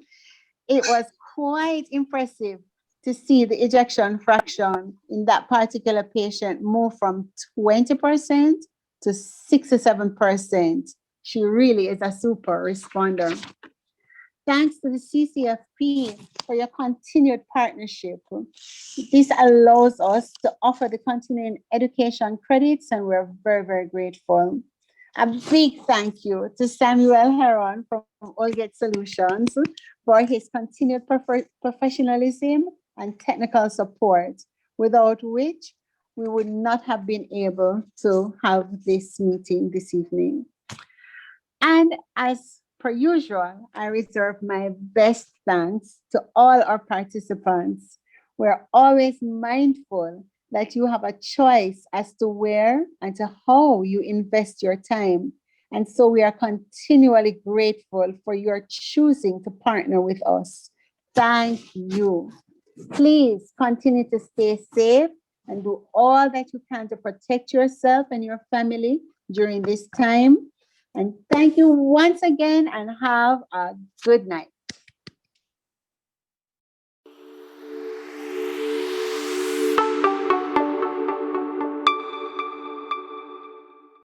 It was quite impressive to see the ejection fraction in that particular patient move from 20% to 6 or 7%. She really is a super responder. Thanks to the CCFP for your continued partnership. This allows us to offer the continuing education credits, and we're very, very grateful. A big thank you to Samuel Heron from Olget Solutions for his continued professionalism and technical support, without which we would not have been able to have this meeting this evening. And as per usual, I reserve my best thanks to all our participants. We're always mindful that you have a choice as to where and to how you invest your time. And so we are continually grateful for your choosing to partner with us. Thank you. Please continue to stay safe and do all that you can to protect yourself and your family during this time. And thank you once again, and have a good night.